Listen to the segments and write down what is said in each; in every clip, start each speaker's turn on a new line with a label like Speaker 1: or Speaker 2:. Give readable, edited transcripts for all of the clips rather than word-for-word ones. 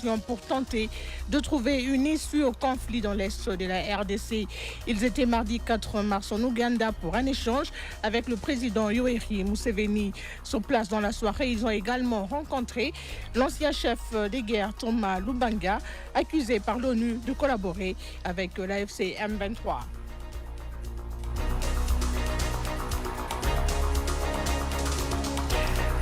Speaker 1: consultation pour tenter de trouver une issue au conflit dans l'est de la RDC. Ils étaient mardi 4 mars en Ouganda pour un échange avec le président Yoweri Museveni. Sur place dans la soirée, ils ont également rencontré l'ancien chef des guerres Thomas Lubanga, accusé par l'ONU de collaborer avec l'AFC M23.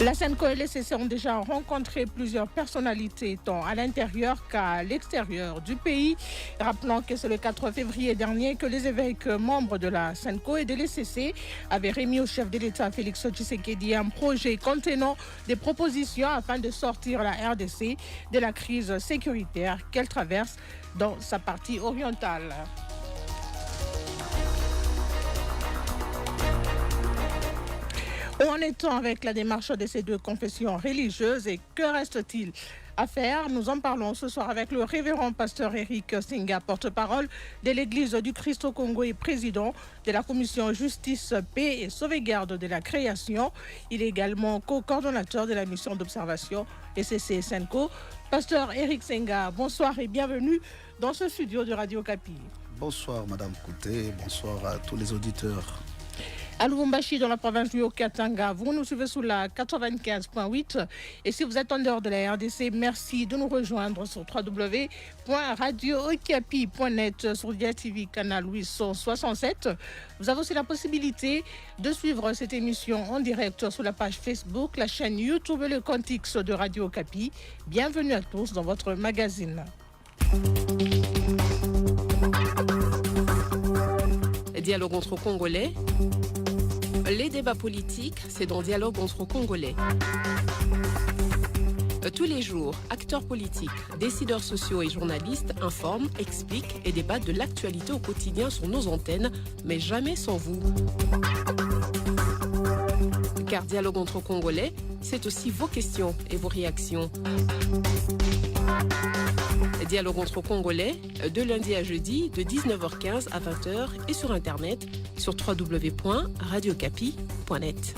Speaker 1: La Senko et les CC ont déjà rencontré plusieurs personnalités, tant à l'intérieur qu'à l'extérieur du pays. Rappelons que c'est le 4 février dernier que les évêques membres de la Senko et de l'ECC avaient remis au chef de l'État Félix Tshisekedi un projet contenant des propositions afin de sortir la RDC de la crise sécuritaire qu'elle traverse dans sa partie orientale. Où en est-on avec la démarche de ces deux confessions religieuses et que reste-t-il à faire? Nous en parlons ce soir avec le révérend pasteur Eric Senga, porte-parole de l'Église du Christ au Congo et président de la commission Justice, Paix et Sauvegarde de la Création. Il est également co-coordonnateur de la mission d'observation ECC Senko. Pasteur Eric Senga, bonsoir et bienvenue dans ce studio de Radio Kapi.
Speaker 2: Bonsoir Madame Kouté, bonsoir à tous les auditeurs.
Speaker 1: À Lubumbashi, dans la province du Haut-Katanga, vous nous suivez sous la 95.8. Et si vous êtes en dehors de la RDC, merci de nous rejoindre sur www.radiookapi.net sur Dia TV canal 867. Vous avez aussi la possibilité de suivre cette émission en direct sur la page Facebook, la chaîne YouTube et le compte X de Radio Okapi. Bienvenue à tous dans votre magazine.
Speaker 3: Dialogue entre Congolais. Les débats politiques, c'est dans Dialogue entre Congolais. Tous les jours, acteurs politiques, décideurs sociaux et journalistes informent, expliquent et débattent de l'actualité au quotidien sur nos antennes, mais jamais sans vous. Car Dialogue entre Congolais, c'est aussi vos questions et vos réactions. Dialogue entre Congolais, de lundi à jeudi, de 19h15 à 20h et sur Internet, sur www.radiocapi.net.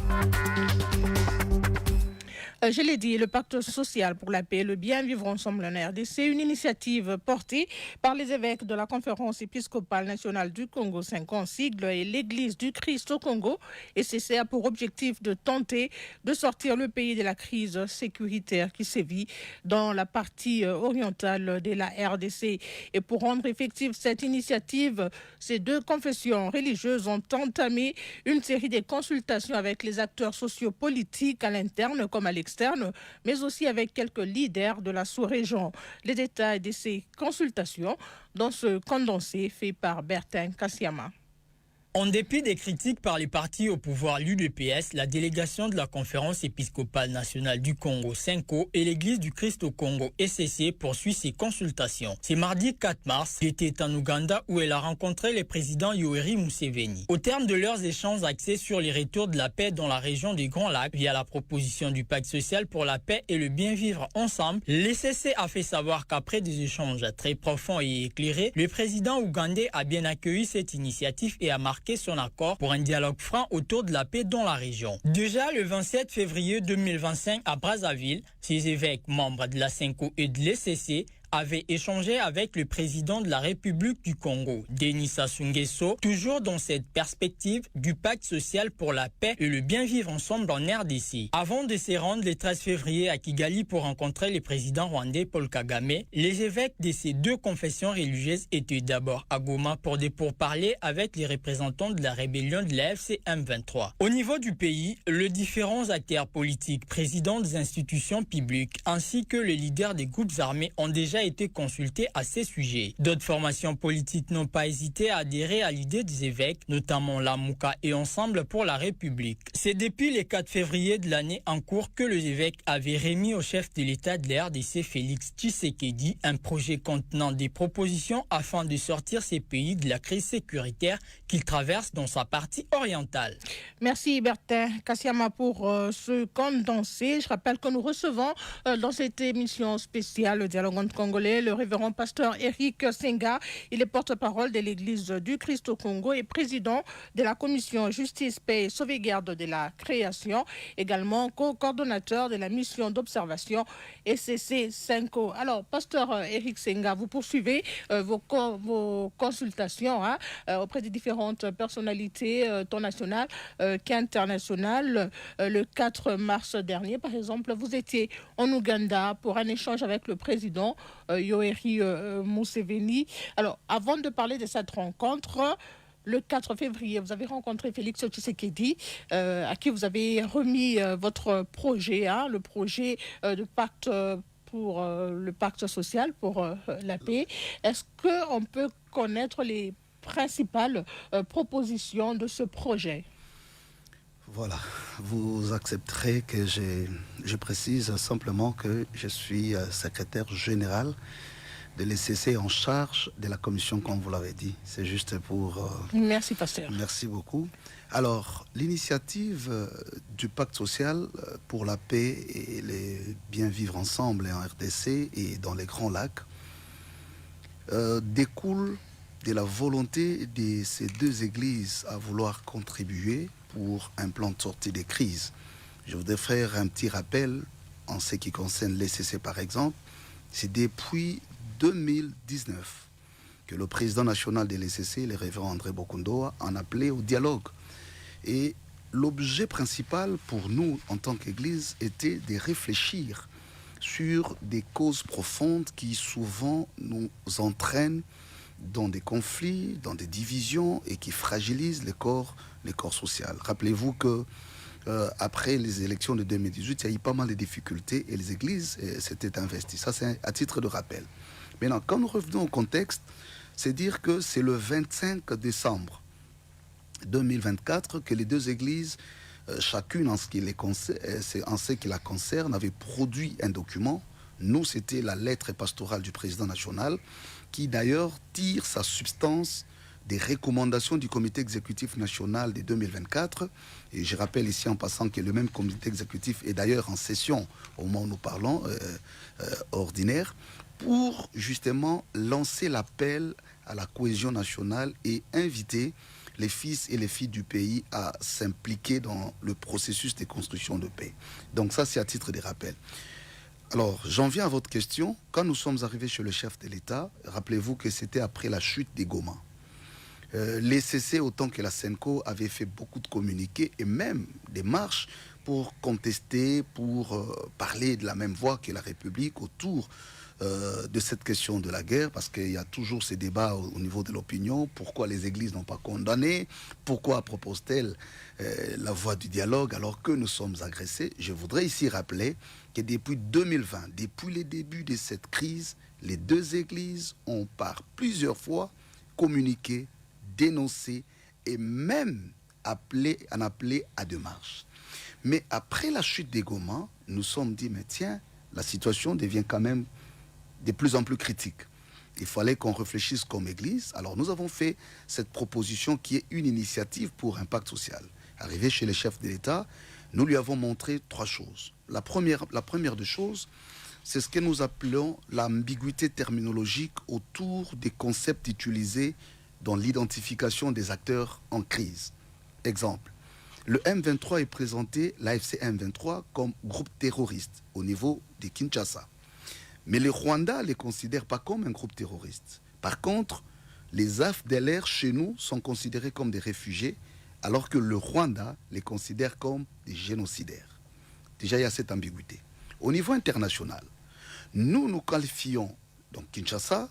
Speaker 1: Je l'ai dit, le pacte social pour la paix et le bien vivre ensemble en RDC, une initiative portée par les évêques de la conférence épiscopale nationale du Congo 5 en sigle et l'Église du Christ au Congo. Et c'est pour objectif de tenter de sortir le pays de la crise sécuritaire qui sévit dans la partie orientale de la RDC. Et pour rendre effective cette initiative, ces deux confessions religieuses ont entamé une série de consultations avec les acteurs sociopolitiques à l'interne comme à l'externe, mais aussi avec quelques leaders de la sous-région. Les détails de ces consultations dans ce condensé fait par Bertin Kassiama.
Speaker 4: En dépit des critiques par les partis au pouvoir, l'UDPS, la délégation de la conférence épiscopale nationale du Congo, Senko, et l'Église du Christ au Congo, ECC, poursuit ses consultations. C'est mardi 4 mars, il était en Ouganda où elle a rencontré le président Yoweri Museveni. Au terme de leurs échanges axés sur les retours de la paix dans la région des Grands Lacs, via la proposition du pacte social pour la paix et le bien vivre ensemble, l'ECC a fait savoir qu'après des échanges très profonds et éclairés, le président ougandais a bien accueilli cette initiative et a marqué son accord pour un dialogue franc autour de la paix dans la région. Déjà le 27 février 2025 à Brazzaville, ces évêques membres de la Senko et de l'ECC avait échangé avec le président de la République du Congo, Denis Sassou Nguesso, toujours dans cette perspective du pacte social pour la paix et le bien vivre ensemble en RDC. Avant de se rendre le 13 février à Kigali pour rencontrer le président rwandais Paul Kagame, les évêques de ces deux confessions religieuses étaient d'abord à Goma pour des pourparlers avec les représentants de la rébellion de la FC M23. Au niveau du pays, les différents acteurs politiques, présidents des institutions publiques ainsi que les leaders des groupes armés ont déjà été consultés à ces sujets. D'autres formations politiques n'ont pas hésité à adhérer à l'idée des évêques, notamment la Mouka et Ensemble pour la République. C'est depuis le 4 février de l'année en cours que les évêques avaient remis au chef de l'État de la RDC, Félix Tshisekedi, un projet contenant des propositions afin de sortir ces pays de la crise sécuritaire qu'il traverse dans sa partie orientale.
Speaker 1: Merci Bertin Kassiama pour ce condensé. Je rappelle que nous recevons dans cette émission spéciale le Dialogue entre congolais, le révérend pasteur Eric Senga. Il est porte-parole de l'Église du Christ au Congo et président de la commission Justice, Paix et Sauvegarde de la Création, également co-coordonnateur de la mission d'observation SCC 5O. Alors, pasteur Eric Senga, vous poursuivez vos consultations auprès des différentes personnalités, tant nationales qu'internationales. Le 4 mars dernier, par exemple, vous étiez en Ouganda pour un échange avec le président Yoweri Museveni. Alors, avant de parler de cette rencontre, le 4 février, vous avez rencontré Félix Tshisekedi, à qui vous avez remis votre projet, le projet de pacte pour le pacte social pour la paix. Est-ce qu'on peut connaître les principales propositions de ce projet?
Speaker 2: Voilà, vous accepterez que je précise simplement que je suis secrétaire général de l'ECC en charge de la commission, comme vous l'avez dit. C'est juste pour...
Speaker 1: Merci, pasteur.
Speaker 2: Merci beaucoup. Alors, l'initiative du pacte social pour la paix et les bien vivre ensemble en RDC et dans les Grands Lacs découle de la volonté de ces deux églises à vouloir contribuer pour un plan de sortie des crises. Je voudrais faire un petit rappel en ce qui concerne l'ECC par exemple. C'est depuis 2019 que le président national de l'ECC, le révérend André Bokondoa, en appelé au dialogue. Et l'objet principal pour nous en tant qu'Église était de réfléchir sur des causes profondes qui souvent nous entraînent dans des conflits, dans des divisions et qui fragilisent les corps social. Rappelez-vous que après les élections de 2018, il y a eu pas mal de difficultés et les églises s'étaient investies. Ça, c'est à titre de rappel. Maintenant, quand nous revenons au contexte, c'est dire que c'est le 25 décembre 2024 que les deux églises, chacune en ce qui la concerne, avaient produit un document. Nous, c'était la lettre pastorale du président national qui d'ailleurs tire sa substance des recommandations du comité exécutif national de 2024. Et je rappelle ici en passant que le même comité exécutif est d'ailleurs en session au moment où nous parlons, ordinaire, pour justement lancer l'appel à la cohésion nationale et inviter les fils et les filles du pays à s'impliquer dans le processus de construction de paix. Donc ça, c'est à titre de rappel. Alors, j'en viens à votre question. Quand nous sommes arrivés chez le chef de l'État, rappelez-vous que c'était après la chute des Goma. L'ECC, autant que la SENCO, avait fait beaucoup de communiqués et même des marches pour contester, pour parler de la même voix que la République autour de cette question de la guerre, parce qu'il y a toujours ces débats au niveau de l'opinion. Pourquoi les églises n'ont pas condamné? Pourquoi propose-t-elle la voie du dialogue alors que nous sommes agressés? Je voudrais ici rappeler que depuis 2020, depuis les débuts de cette crise, les deux églises ont par plusieurs fois communiqué, dénoncé et même appelé à des marches. Mais après la chute des Goma, nous sommes dit, mais tiens, la situation devient quand même de plus en plus critique. Il fallait qu'on réfléchisse comme Église. Alors nous avons fait cette proposition qui est une initiative pour un pacte social. Arrivé chez les chefs de l'État, nous lui avons montré trois choses. La première des choses, c'est ce que nous appelons l'ambiguïté terminologique autour des concepts utilisés dans l'identification des acteurs en crise. Exemple, le M23 est présenté, l'AFC M23, comme groupe terroriste au niveau de Kinshasa. Mais le Rwanda ne les considère pas comme un groupe terroriste. Par contre, les AFDLR chez nous sont considérés comme des réfugiés, alors que le Rwanda les considère comme des génocidaires. Déjà, il y a cette ambiguïté. Au niveau international, nous qualifions donc Kinshasa,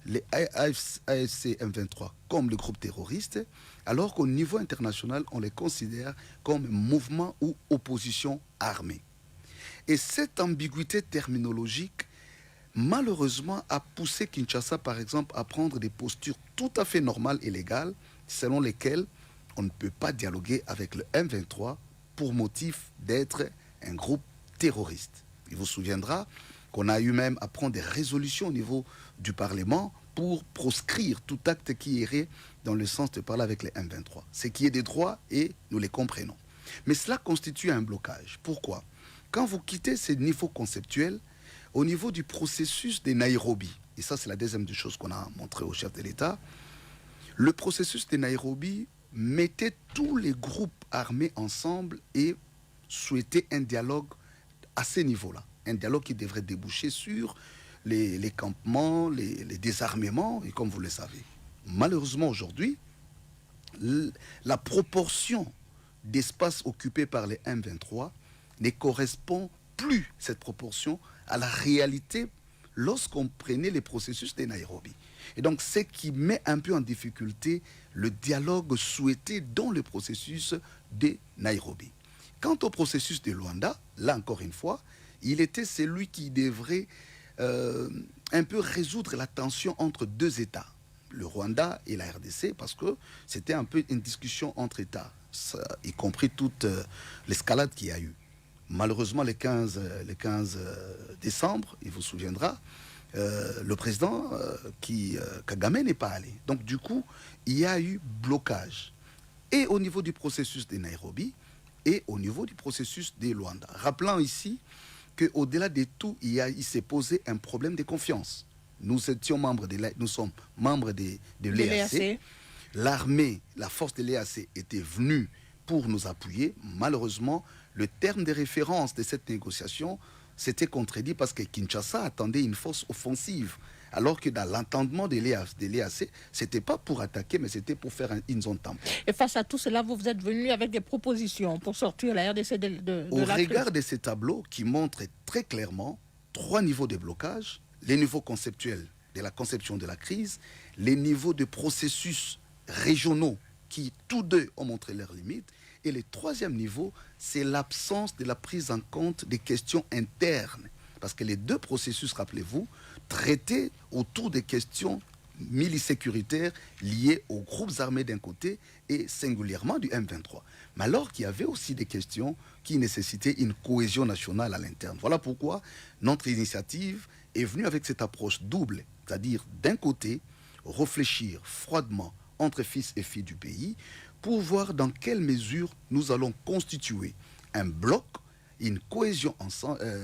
Speaker 2: les AFC M23 comme le groupe terroriste, alors qu'au niveau international, on les considère comme mouvement ou opposition armée. Et cette ambiguïté terminologique, malheureusement, a poussé Kinshasa, par exemple, à prendre des postures tout à fait normales et légales, selon lesquelles on ne peut pas dialoguer avec le M23 pour motif d'être un groupe terroriste. Il vous souviendra qu'on a eu même à prendre des résolutions au niveau du Parlement pour proscrire tout acte qui irait dans le sens de parler avec les M23. Ce qui est des droits et nous les comprenons. Mais cela constitue un blocage. Pourquoi? Quand vous quittez ces niveaux conceptuels, Au niveau du processus de Nairobi, et ça c'est la deuxième des choses qu'on a montré au chef de l'État, le processus de Nairobi mettait tous les groupes armés ensemble et souhaitait un dialogue à ce niveau-là. Un dialogue qui devrait déboucher sur les campements, les désarmements, et comme vous le savez. Malheureusement aujourd'hui, la proportion d'espace occupé par les M23 ne correspond plus, cette proportion, à la réalité lorsqu'on prenait les processus de Nairobi. Et donc, ce qui met un peu en difficulté le dialogue souhaité dans le processus de Nairobi. Quant au processus de Luanda, là encore une fois, il était celui qui devrait un peu résoudre la tension entre deux États, le Rwanda et la RDC, parce que c'était un peu une discussion entre États, y compris toute l'escalade qu'il y a eu. Malheureusement, le 15 décembre, il vous souviendra, le président Kagame n'est pas allé. Donc du coup, il y a eu blocage. Et au niveau du processus de Nairobi, et au niveau du processus de Luanda. Rappelant ici qu'au-delà de tout, il s'est posé un problème de confiance. Nous sommes membres de l'EAC. L'armée, la force de l'EAC était venue pour nous appuyer. Malheureusement, le terme de référence de cette négociation s'était contredit parce que Kinshasa attendait une force offensive. Alors que dans l'entendement de l'EAC, ce n'était pas pour attaquer, mais c'était pour faire une zone tampon.
Speaker 1: Et face à tout cela, vous êtes venu avec des propositions pour sortir la RDC de
Speaker 2: Au
Speaker 1: la
Speaker 2: regard
Speaker 1: crise.
Speaker 2: de ces tableaux qui montrent très clairement 3 niveaux de blocage, les niveaux conceptuels de la conception de la crise, les niveaux de processus régionaux qui tous deux ont montré leurs limites, et le 3e niveau, c'est l'absence de la prise en compte des questions internes. Parce que les 2 processus, rappelez-vous, traitaient autour des questions milisécuritaires liées aux groupes armés d'un côté et singulièrement du M23. Mais alors qu'il y avait aussi des questions qui nécessitaient une cohésion nationale à l'interne. Voilà pourquoi notre initiative est venue avec cette approche double, c'est-à-dire d'un côté, réfléchir froidement entre fils et filles du pays pour voir dans quelle mesure nous allons constituer un bloc, une cohésion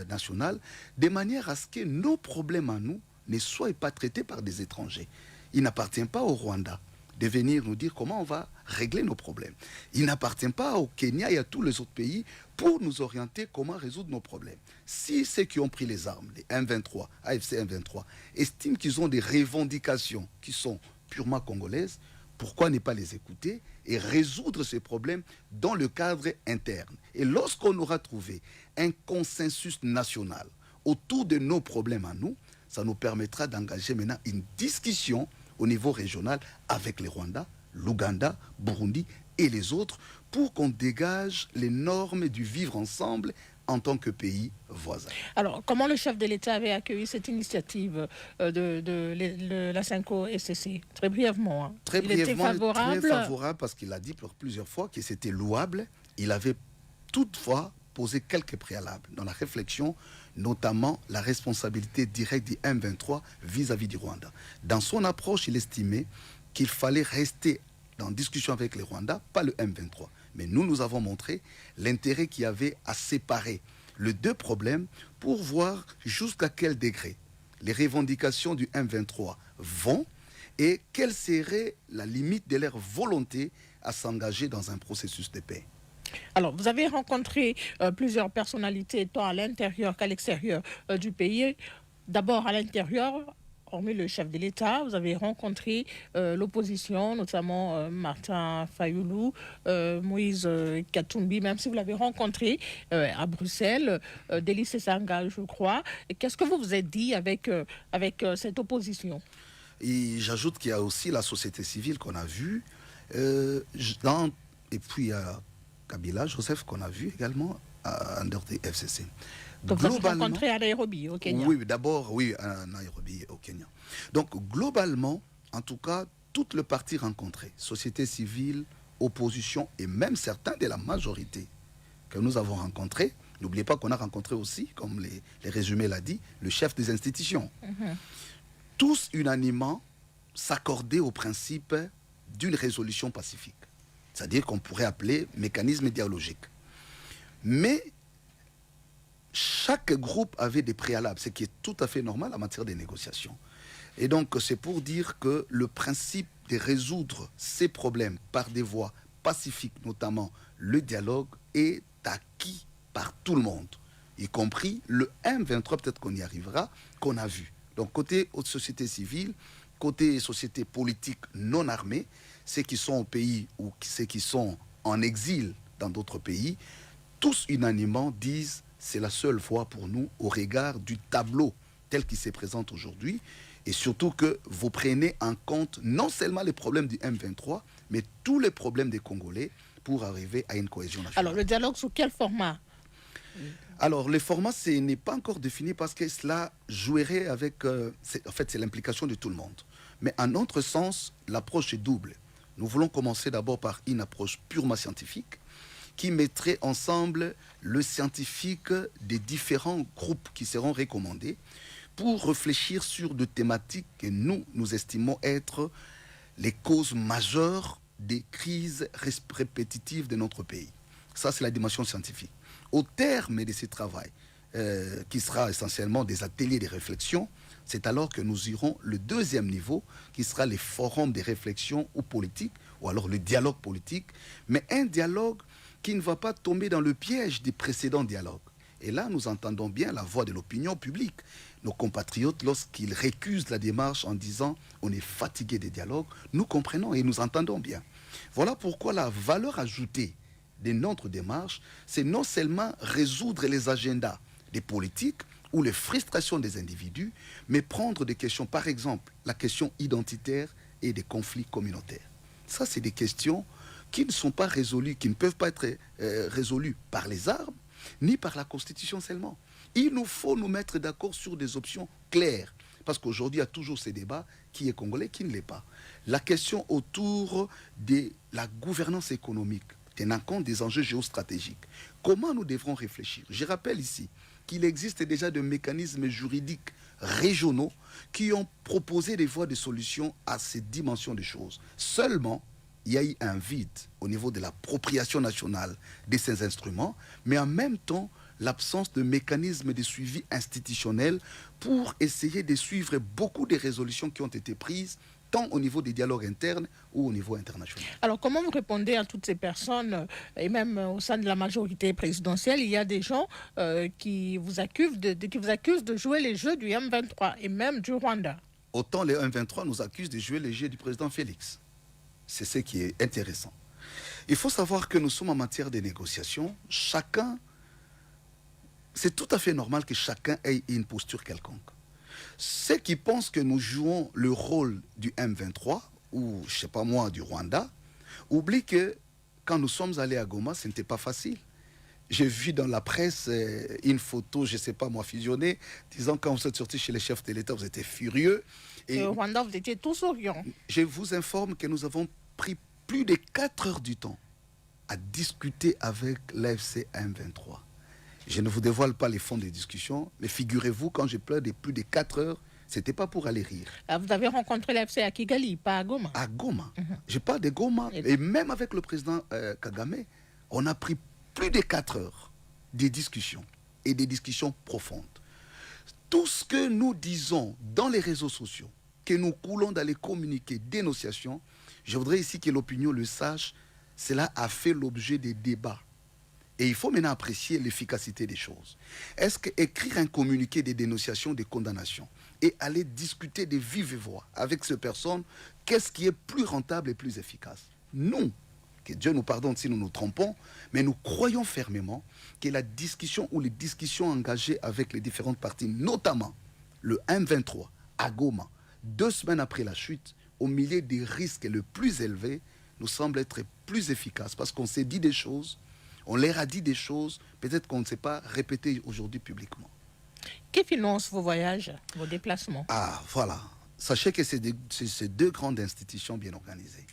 Speaker 2: nationale, de manière à ce que nos problèmes à nous ne soient pas traités par des étrangers. Il n'appartient pas au Rwanda de venir nous dire comment on va régler nos problèmes. Il n'appartient pas au Kenya et à tous les autres pays pour nous orienter comment résoudre nos problèmes. Si ceux qui ont pris les armes, les M23, AFC M23, estiment qu'ils ont des revendications qui sont purement congolaises, pourquoi ne pas les écouter et résoudre ces problèmes dans le cadre interne? Et lorsqu'on aura trouvé un consensus national autour de nos problèmes à nous, ça nous permettra d'engager maintenant une discussion au niveau régional avec les Rwandais, l'Ouganda, Burundi et les autres pour qu'on dégage les normes du vivre ensemble en tant que pays voisin.
Speaker 1: Alors, comment le chef de l'État avait accueilli cette initiative de la CENCO-SCC? Très brièvement. Hein.
Speaker 2: Très
Speaker 1: Il était favorable.
Speaker 2: Très favorable parce qu'il a dit plusieurs fois que c'était louable. Il avait toutefois posé quelques préalables dans la réflexion, notamment la responsabilité directe du M23 vis-à-vis du Rwanda. Dans son approche, il estimait qu'il fallait rester en discussion avec les Rwandais, pas le M23. Mais nous avons montré l'intérêt qu'il y avait à séparer les 2 problèmes pour voir jusqu'à quel degré les revendications du M23 vont et quelle serait la limite de leur volonté à s'engager dans un processus de paix.
Speaker 1: Alors, vous avez rencontré plusieurs personnalités, tant à l'intérieur qu'à l'extérieur du pays. D'abord, à l'intérieur, hormis le chef de l'État, vous avez rencontré l'opposition, notamment Martin Fayoulou, Moïse Katumbi, même si vous l'avez rencontré à Bruxelles, Délice Sanga, je crois. Qu'est-ce que vous vous êtes dit avec cette opposition?
Speaker 2: Et j'ajoute qu'il y a aussi la société civile qu'on a vue, et puis Kabila, Joseph, qu'on a vu également en dehors des FCC.
Speaker 1: Donc, vous avez rencontré à Nairobi, au Kenya.
Speaker 2: Oui, d'abord, oui, à Nairobi, au Kenya. Donc, globalement, en tout cas, toutes les parties rencontrées, société civile, opposition et même certains de la majorité que nous avons rencontrés, n'oubliez pas qu'on a rencontré aussi, comme les résumés l'ont dit, le chef des institutions. Tous unanimement s'accordaient au principe d'une résolution pacifique. C'est-à-dire qu'on pourrait appeler mécanisme dialogique. Mais chaque groupe avait des préalables, ce qui est tout à fait normal en matière de négociation. Et donc, c'est pour dire que le principe de résoudre ces problèmes par des voies pacifiques, notamment le dialogue, est acquis par tout le monde, y compris le M23, peut-être qu'on y arrivera, qu'on a vu. Donc, côté société civile, côté société politique non armée, ceux qui sont au pays ou ceux qui sont en exil dans d'autres pays, tous unanimement disent c'est la seule voie pour nous au regard du tableau tel qu'il se présente aujourd'hui, et surtout que vous prenez en compte non seulement les problèmes du M23, mais tous les problèmes des Congolais pour arriver à une cohésion nationale.
Speaker 1: Alors, le dialogue sous quel format?
Speaker 2: Alors, le format, ce n'est pas encore défini parce que cela jouerait avec... en fait, c'est l'implication de tout le monde. Mais en notre sens, l'approche est double. Nous voulons commencer d'abord par une approche purement scientifique qui mettrait ensemble le scientifique des différents groupes qui seront recommandés pour réfléchir sur des thématiques que nous estimons être les causes majeures des crises répétitives de notre pays. Ça, c'est la dimension scientifique. Au terme de ce travail, qui sera essentiellement des ateliers de réflexion, c'est alors que nous irons le deuxième niveau, qui sera les forums de réflexion ou politique, ou alors le dialogue politique, mais un dialogue qui ne va pas tomber dans le piège des précédents dialogues. Et là, nous entendons bien la voix de l'opinion publique. Nos compatriotes, lorsqu'ils récusent la démarche en disant « on est fatigué des dialogues », nous comprenons et nous entendons bien. Voilà pourquoi la valeur ajoutée de notre démarche, c'est non seulement résoudre les agendas des politiques ou les frustrations des individus, mais prendre des questions, par exemple, la question identitaire et des conflits communautaires. Ça, c'est des questions qui ne sont pas résolues, qui ne peuvent pas être résolues par les armes, ni par la Constitution seulement. Il nous faut nous mettre d'accord sur des options claires. Parce qu'aujourd'hui, il y a toujours ces débats, qui est congolais, qui ne l'est pas. La question autour de la gouvernance économique, tenant compte des enjeux géostratégiques. Comment nous devrons réfléchir? Je rappelle ici qu'il existe déjà des mécanismes juridiques régionaux qui ont proposé des voies de solution à ces dimensions des choses. Seulement, il y a eu un vide au niveau de l'appropriation nationale de ces instruments, mais en même temps, l'absence de mécanismes de suivi institutionnel pour essayer de suivre beaucoup des résolutions qui ont été prises, tant au niveau des dialogues internes ou au niveau international.
Speaker 1: Alors, comment vous répondez à toutes ces personnes, et même au sein de la majorité présidentielle, il y a des gens qui vous accusent de jouer les jeux du M23 et même du Rwanda?
Speaker 2: Autant les M23 nous accusent de jouer les jeux du président Félix. C'est ce qui est intéressant. Il faut savoir que nous sommes en matière de négociation. Chacun, c'est tout à fait normal que chacun ait une posture quelconque. Ceux qui pensent que nous jouons le rôle du M23 ou, je ne sais pas moi, du Rwanda, oublient que quand nous sommes allés à Goma, ce n'était pas facile. J'ai vu dans la presse une photo, je ne sais pas moi, fusionnée, disant quand vous êtes sortis chez les chefs de l'État, vous étiez furieux.
Speaker 1: Et au Rwanda, vous étiez tous souriants.
Speaker 2: Je vous informe que nous avons pris plus de 4 heures du temps à discuter avec l'AFC M23. Je ne vous dévoile pas les fonds des discussions, mais figurez-vous, quand j'ai pleuré de plus de 4 heures, ce n'était pas pour aller rire.
Speaker 1: Vous avez rencontré l'AFC à Kigali, pas à Goma? À
Speaker 2: Goma. Je parle de Goma. Et même avec le président Kagame, on a pris plus de 4 heures de discussions, et des discussions profondes. Tout ce que nous disons dans les réseaux sociaux, que nous coulons dans les communiqués d'énonciation, je voudrais ici que l'opinion le sache, cela a fait l'objet des débats. Et il faut maintenant apprécier l'efficacité des choses. Est-ce qu'écrire un communiqué de dénonciation, de condamnation, et aller discuter de vive voix avec ces personnes, qu'est-ce qui est plus rentable et plus efficace? Nous, que Dieu nous pardonne si nous nous trompons, mais nous croyons fermement que la discussion ou les discussions engagées avec les différentes parties, notamment le M23 à Goma, 2 semaines après la chute, au milieu des risques les plus élevés, nous semble être plus efficace parce qu'on s'est dit des choses, on leur a dit des choses, peut-être qu'on ne sait pas répéter aujourd'hui publiquement.
Speaker 1: Qui finance vos voyages, vos déplacements?
Speaker 2: Ah, voilà. Sachez que c'est 2 grandes institutions bien organisées.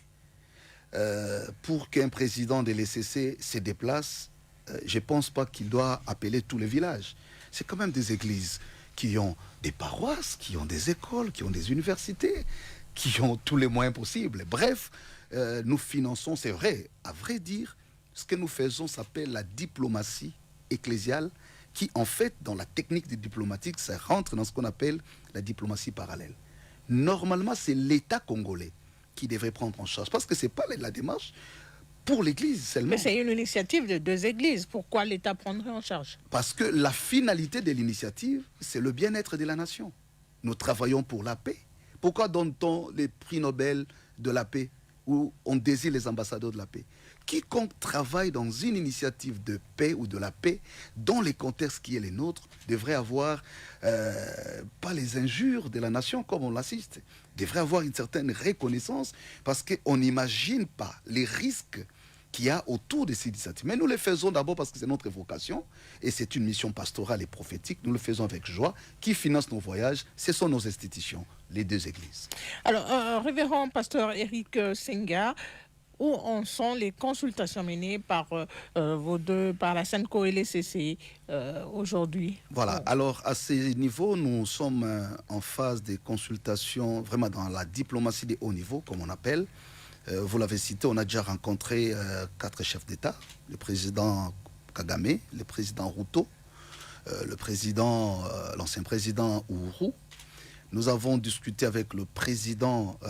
Speaker 2: Pour qu'un président de l'ECC se déplace, je ne pense pas qu'il doit appeler tous les villages. C'est quand même des églises qui ont des paroisses, qui ont des écoles, qui ont des universités, qui ont tous les moyens possibles. Bref, nous finançons, c'est vrai, à vrai dire, ce que nous faisons s'appelle la diplomatie ecclésiale, qui, en fait, dans la technique diplomatique, ça rentre dans ce qu'on appelle la diplomatie parallèle. Normalement, c'est l'État congolais qui devrait prendre en charge, parce que ce n'est pas la démarche pour l'Église seulement.
Speaker 1: Mais c'est une initiative de 2 églises. Pourquoi l'État prendrait en charge?
Speaker 2: Parce que la finalité de l'initiative, c'est le bien-être de la nation. Nous travaillons pour la paix. Pourquoi donne-t-on les prix Nobel de la paix, où on désigne les ambassadeurs de la paix? Quiconque travaille dans une initiative de paix ou de la paix, dans les contextes qui est les nôtres, devrait avoir, pas les injures de la nation comme on l'assiste, devrait avoir une certaine reconnaissance, parce qu'on n'imagine pas les risques qu'il y a autour de ces initiatives. Mais nous le faisons d'abord parce que c'est notre vocation, et c'est une mission pastorale et prophétique. Nous le faisons avec joie. Qui finance nos voyages? Ce sont nos institutions, les 2 églises.
Speaker 1: Alors, révérend pasteur Eric Senga, où en sont les consultations menées par vos deux, par la SENCO et les CCI aujourd'hui?
Speaker 2: Voilà, alors à ce niveau, nous sommes en phase de consultations, vraiment dans la diplomatie de haut niveau, comme on appelle. Vous l'avez cité, on a déjà rencontré 4 chefs d'État, le président Kagame, le président Ruto, l'ancien président Uhuru. Nous avons discuté avec le président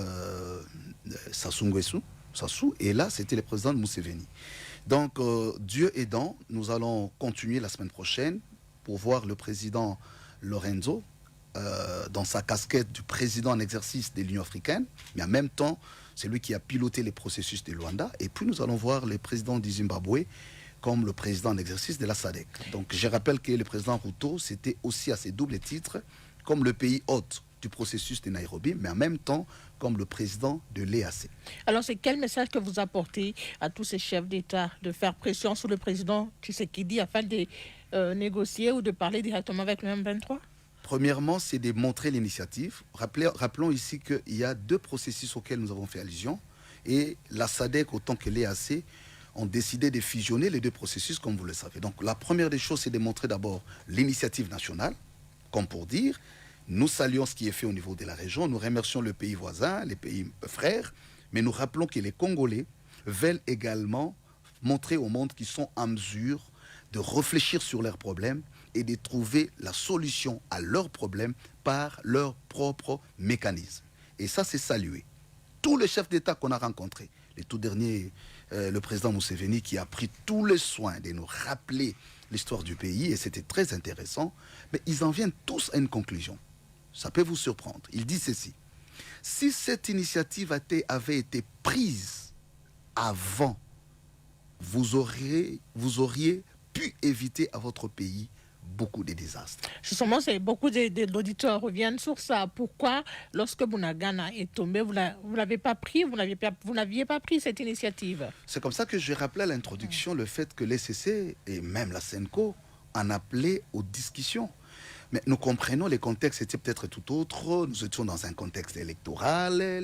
Speaker 2: Sassou Nguesso, et là, c'était le président de Museveni. Donc, Dieu aidant, nous allons continuer la semaine prochaine pour voir le président Lorenzo dans sa casquette du président en exercice de l'Union africaine, mais en même temps, c'est lui qui a piloté les processus de Luanda. Et puis, nous allons voir le président du Zimbabwe comme le président en exercice de la SADC. Donc, je rappelle que le président Ruto, c'était aussi à ses doubles titres, comme le pays hôte du processus de Nairobi, mais en même temps comme le président de l'EAC.
Speaker 1: Alors, c'est quel message que vous apportez à tous ces chefs d'État de faire pression sur le président Tshisekedi afin de négocier ou de parler directement avec le M23?
Speaker 2: Premièrement, c'est de montrer l'initiative. Rappelons ici qu'il y a 2 processus auxquels nous avons fait allusion, et la SADC autant que l'EAC ont décidé de fusionner les 2 processus, comme vous le savez. Donc, la première des choses, c'est de montrer d'abord l'initiative nationale, comme pour dire, nous saluons ce qui est fait au niveau de la région, nous remercions le pays voisin, les pays frères, mais nous rappelons que les Congolais veulent également montrer au monde qu'ils sont en mesure de réfléchir sur leurs problèmes et de trouver la solution à leurs problèmes par leur propre mécanisme. Et ça, c'est salué. Tous les chefs d'État qu'on a rencontrés, les tout derniers, le président Museveni qui a pris tous les soins de nous rappeler l'histoire du pays, et c'était très intéressant, mais ils en viennent tous à une conclusion. Ça peut vous surprendre. Il dit ceci: si cette initiative avait été prise avant, vous auriez pu éviter à votre pays beaucoup de désastres.
Speaker 1: Justement, beaucoup d'auditeurs reviennent sur ça. Pourquoi, lorsque Bunagana est tombé, vous n'aviez pas pris cette initiative?
Speaker 2: C'est comme ça que je rappelais à l'introduction le fait que l'ECC et même la SENCO en appelaient aux discussions. Mais nous comprenons, les contextes étaient peut-être tout autres. Nous étions dans un contexte électoral.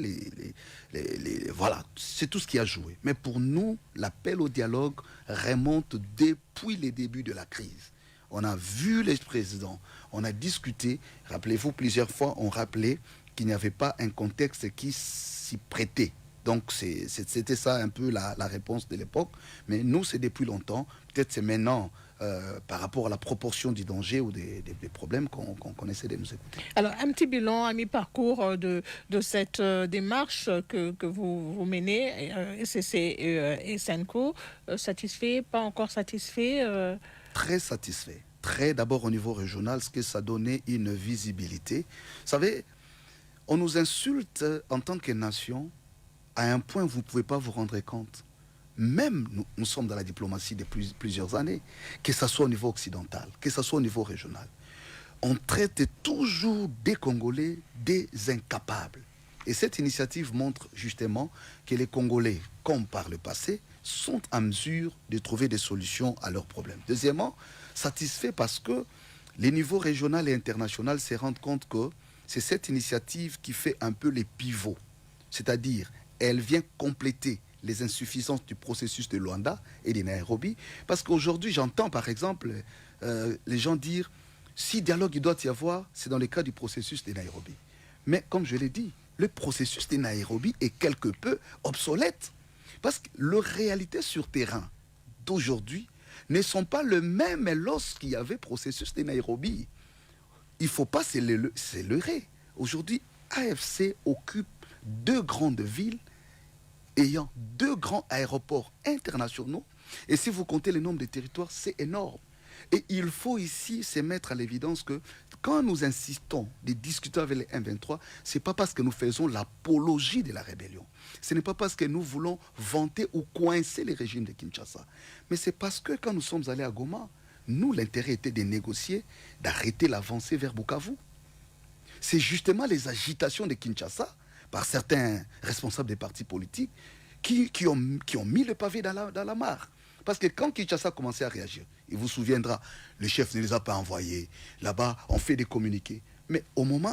Speaker 2: Voilà, c'est tout ce qui a joué. Mais pour nous, l'appel au dialogue remonte depuis les débuts de la crise. On a vu les présidents, on a discuté. Rappelez-vous, plusieurs fois, on rappelait qu'il n'y avait pas un contexte qui s'y prêtait. Donc, c'était ça un peu la réponse de l'époque. Mais nous, c'est depuis longtemps. Peut-être c'est maintenant, par rapport à la proportion du danger ou des problèmes qu'on essaie de nous écouter.
Speaker 1: Alors, un petit bilan à mi-parcours de cette démarche que vous menez, ECC et SENCO, satisfait, pas encore satisfait
Speaker 2: Très satisfait. Très d'abord au niveau régional, ce que ça donnait une visibilité. Vous savez, on nous insulte en tant que nation à un point où vous ne pouvez pas vous rendre compte. Même nous sommes dans la diplomatie depuis plusieurs années, que ce soit au niveau occidental, que ce soit au niveau régional. On traite toujours des Congolais des incapables. Et cette initiative montre justement que les Congolais, comme par le passé, sont en mesure de trouver des solutions à leurs problèmes. Deuxièmement, satisfait parce que les niveaux régional et international se rendent compte que c'est cette initiative qui fait un peu les pivots. C'est-à-dire, elle vient compléter les insuffisances du processus de Luanda et de Nairobi. Parce qu'aujourd'hui, j'entends par exemple les gens dire, si dialogue il doit y avoir, c'est dans le cas du processus de Nairobi. Mais comme je l'ai dit, le processus de Nairobi est quelque peu obsolète. Parce que la réalité sur terrain d'aujourd'hui ne sont pas les mêmes lorsqu'il y avait processus de Nairobi. Il ne faut pas se leurrer. Aujourd'hui, AFC occupe 2 grandes villes ayant 2 grands aéroports internationaux. Et si vous comptez le nombre de territoires, c'est énorme. Et il faut ici se mettre à l'évidence que quand nous insistons de discuter avec les M23, ce n'est pas parce que nous faisons l'apologie de la rébellion. Ce n'est pas parce que nous voulons vanter ou coincer les régimes de Kinshasa. Mais c'est parce que quand nous sommes allés à Goma, nous, l'intérêt était de négocier, d'arrêter l'avancée vers Bukavu. C'est justement les agitations de Kinshasa par certains responsables des partis politiques qui ont mis le pavé dans la mare. Parce que quand Kinshasa a commencé à réagir, il vous souviendra, le chef ne les a pas envoyés. Là-bas, on fait des communiqués. Mais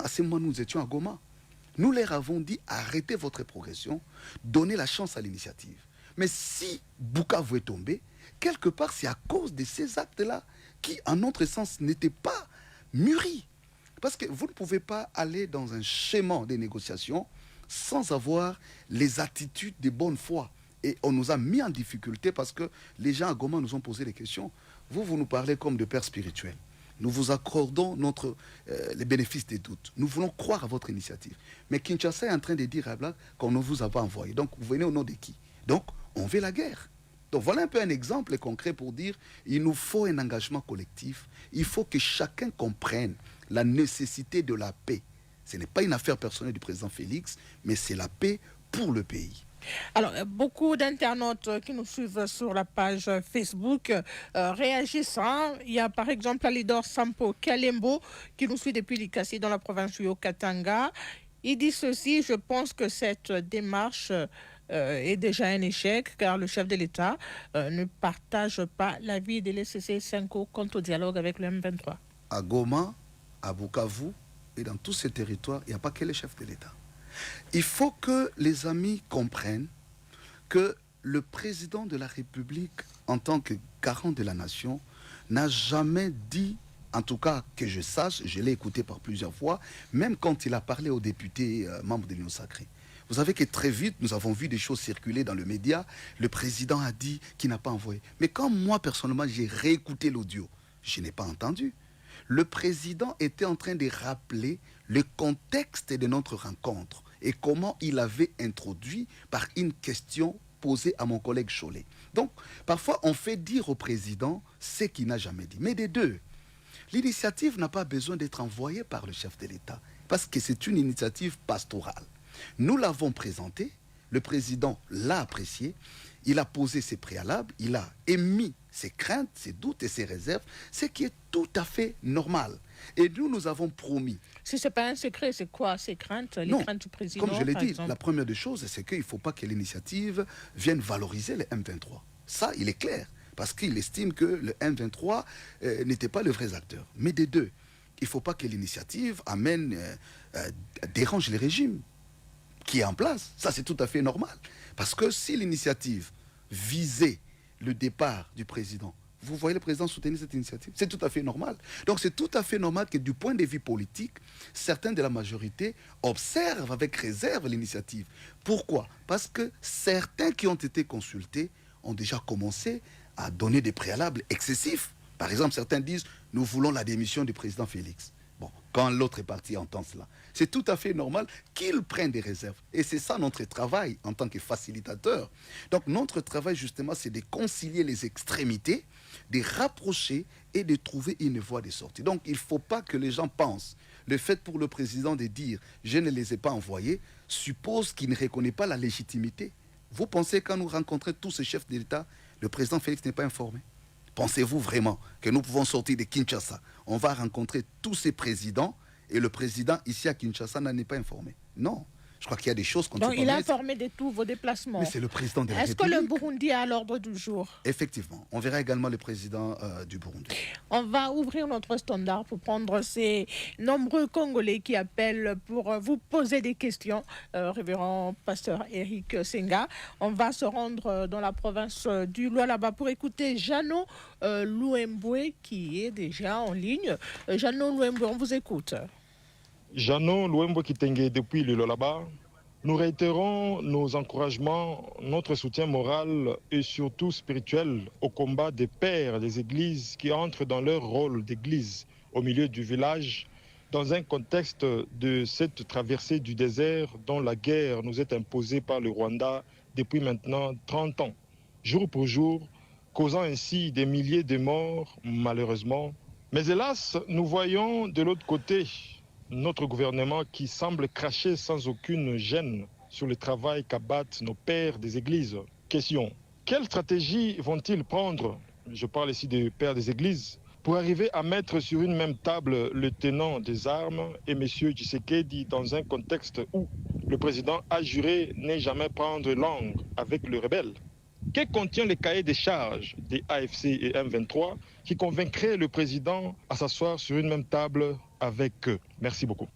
Speaker 2: à ce moment, nous étions à Goma. Nous leur avons dit, arrêtez votre progression, donnez la chance à l'initiative. Mais si Bukavu est tombé, quelque part, c'est à cause de ces actes-là qui, en notre sens, n'étaient pas mûris. Parce que vous ne pouvez pas aller dans un schéma de négociation sans avoir les attitudes de bonne foi. Et on nous a mis en difficulté parce que les gens à Goma nous ont posé des questions. Vous nous parlez comme de pères spirituels. Nous vous accordons les bénéfices des doutes. Nous voulons croire à votre initiative. Mais Kinshasa est en train de dire à Black qu'on ne vous a pas envoyé. Donc, vous venez au nom de qui? Donc, on veut la guerre. Donc, voilà un peu un exemple concret pour dire il nous faut un engagement collectif. Il faut que chacun comprenne la nécessité de la paix. Ce n'est pas une affaire personnelle du président Félix, mais c'est la paix pour le pays.
Speaker 1: Alors, beaucoup d'internautes qui nous suivent sur la page Facebook réagissent. Il y a par exemple Alidor Sampo Kalembo qui nous suit depuis Likasi dans la province du Haut-Katanga. Il dit ceci: je pense que cette démarche est déjà un échec car le chef de l'État ne partage pas l'avis de l'ECC 5O quant au dialogue avec le M23.
Speaker 2: À Goma, à Bukavu et dans tous ces territoires, il n'y a pas que le chef de l'État. Il faut que les amis comprennent que le président de la République, en tant que garant de la nation, n'a jamais dit, en tout cas que je sache, je l'ai écouté par plusieurs fois, même quand il a parlé aux députés membres de l'Union sacrée. Vous savez que très vite, nous avons vu des choses circuler dans le média. Le président a dit qu'il n'a pas envoyé. Mais quand moi, personnellement, j'ai réécouté l'audio, je n'ai pas entendu. Le président était en train de rappeler le contexte de notre rencontre et comment il avait introduit par une question posée à mon collègue Cholet. Donc, parfois, on fait dire au président ce qu'il n'a jamais dit. Mais des deux, l'initiative n'a pas besoin d'être envoyée par le chef de l'État parce que c'est une initiative pastorale. Nous l'avons présentée, le président l'a apprécié, il a posé ses préalables, il a émis ses craintes, ses doutes et ses réserves, ce qui est tout à fait normal. Et nous avons promis.
Speaker 1: Si ce n'est pas un secret, c'est quoi ces craintes, les craintes du président?
Speaker 2: Comme je l'ai dit, la première des choses, c'est qu'il ne faut pas que l'initiative vienne valoriser le M23. Ça, il est clair, parce qu'il estime que le M23 n'était pas le vrai acteur. Mais des deux, il ne faut pas que l'initiative dérange le régime qui est en place. Ça, c'est tout à fait normal. Parce que si l'initiative visait le départ du président, vous voyez le président soutenir cette initiative, c'est tout à fait normal. Donc c'est tout à fait normal que du point de vue politique, certains de la majorité observent avec réserve l'initiative. Pourquoi? Parce que certains qui ont été consultés ont déjà commencé à donner des préalables excessifs. Par exemple, certains disent « nous voulons la démission du président Félix ». Bon, quand l'autre parti entend cela, c'est tout à fait normal qu'ils prennent des réserves. Et c'est ça notre travail en tant que facilitateur. Donc notre travail justement, c'est de concilier les extrémités, de rapprocher et de trouver une voie de sortie. Donc il ne faut pas que les gens pensent. Le fait pour le président de dire « je ne les ai pas envoyés » suppose qu'il ne reconnaît pas la légitimité. Vous pensez quand nous rencontrons tous ces chefs d'État, le président Félix n'est pas informé? Pensez-vous vraiment que nous pouvons sortir de Kinshasa? On va rencontrer tous ces présidents et le président ici à Kinshasa n'en est pas informé. Non. Je crois qu'il y a des choses qu'on ne
Speaker 1: Donc il est informé de tous vos déplacements.
Speaker 2: Mais c'est le président de la
Speaker 1: République. Est-ce que le Burundi est à l'ordre du jour?
Speaker 2: Effectivement. On verra également le président du Burundi.
Speaker 1: On va ouvrir notre standard pour prendre ces nombreux Congolais qui appellent pour vous poser des questions. Révérend pasteur Eric Senga. On va se rendre dans la province du Lualaba pour écouter Jeannot Louemboué qui est déjà en ligne. Jeannot Louemboué, on vous écoute.
Speaker 5: Jeannot Louemboué Kitenge depuis le Lualaba. Nous réitérons nos encouragements, notre soutien moral et surtout spirituel au combat des pères des églises qui entrent dans leur rôle d'église au milieu du village dans un contexte de cette traversée du désert dont la guerre nous est imposée par le Rwanda depuis maintenant 30 ans, jour pour jour, causant ainsi des milliers de morts, malheureusement. Mais hélas, nous voyons de l'autre côté notre gouvernement qui semble cracher sans aucune gêne sur le travail qu'abattent nos pères des églises. Question, quelle stratégie vont-ils prendre, je parle ici des pères des églises, pour arriver à mettre sur une même table le tenant des armes et M. Tshisekedi dans un contexte où le président a juré ne jamais prendre langue avec le rebelle? Que contient le cahier des charges des AFC et M23 qui convaincrait le président à s'asseoir sur une même table avec eux? Merci beaucoup.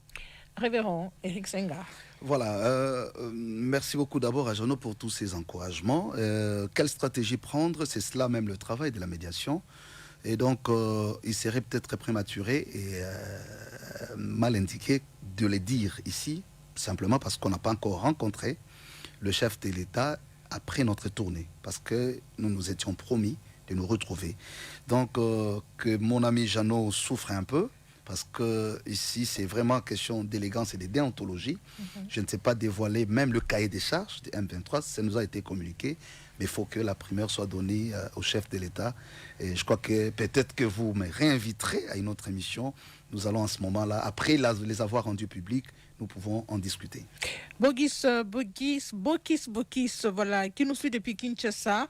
Speaker 1: Révérend Éric Senga.
Speaker 2: Voilà, merci beaucoup d'abord à Jeannot pour tous ces encouragements. Quelle stratégie prendre? C'est cela même le travail de la médiation. Et donc, il serait peut-être prématuré et mal indiqué de le dire ici, simplement parce qu'on n'a pas encore rencontré le chef de l'État après notre tournée, parce que nous nous étions promis de nous retrouver. Donc, que mon ami Jeannot souffre un peu, parce que ici, c'est vraiment question d'élégance et de déontologie. Je ne sais pas dévoiler même le cahier des charges de M23, ça nous a été communiqué, mais il faut que la primeur soit donnée au chef de l'État. Et je crois que peut-être que vous me réinviterez à une autre émission. Nous allons à ce moment-là, après les avoir rendus publics, nous pouvons en discuter.
Speaker 1: Bokis, voilà, qui nous suit depuis Kinshasa,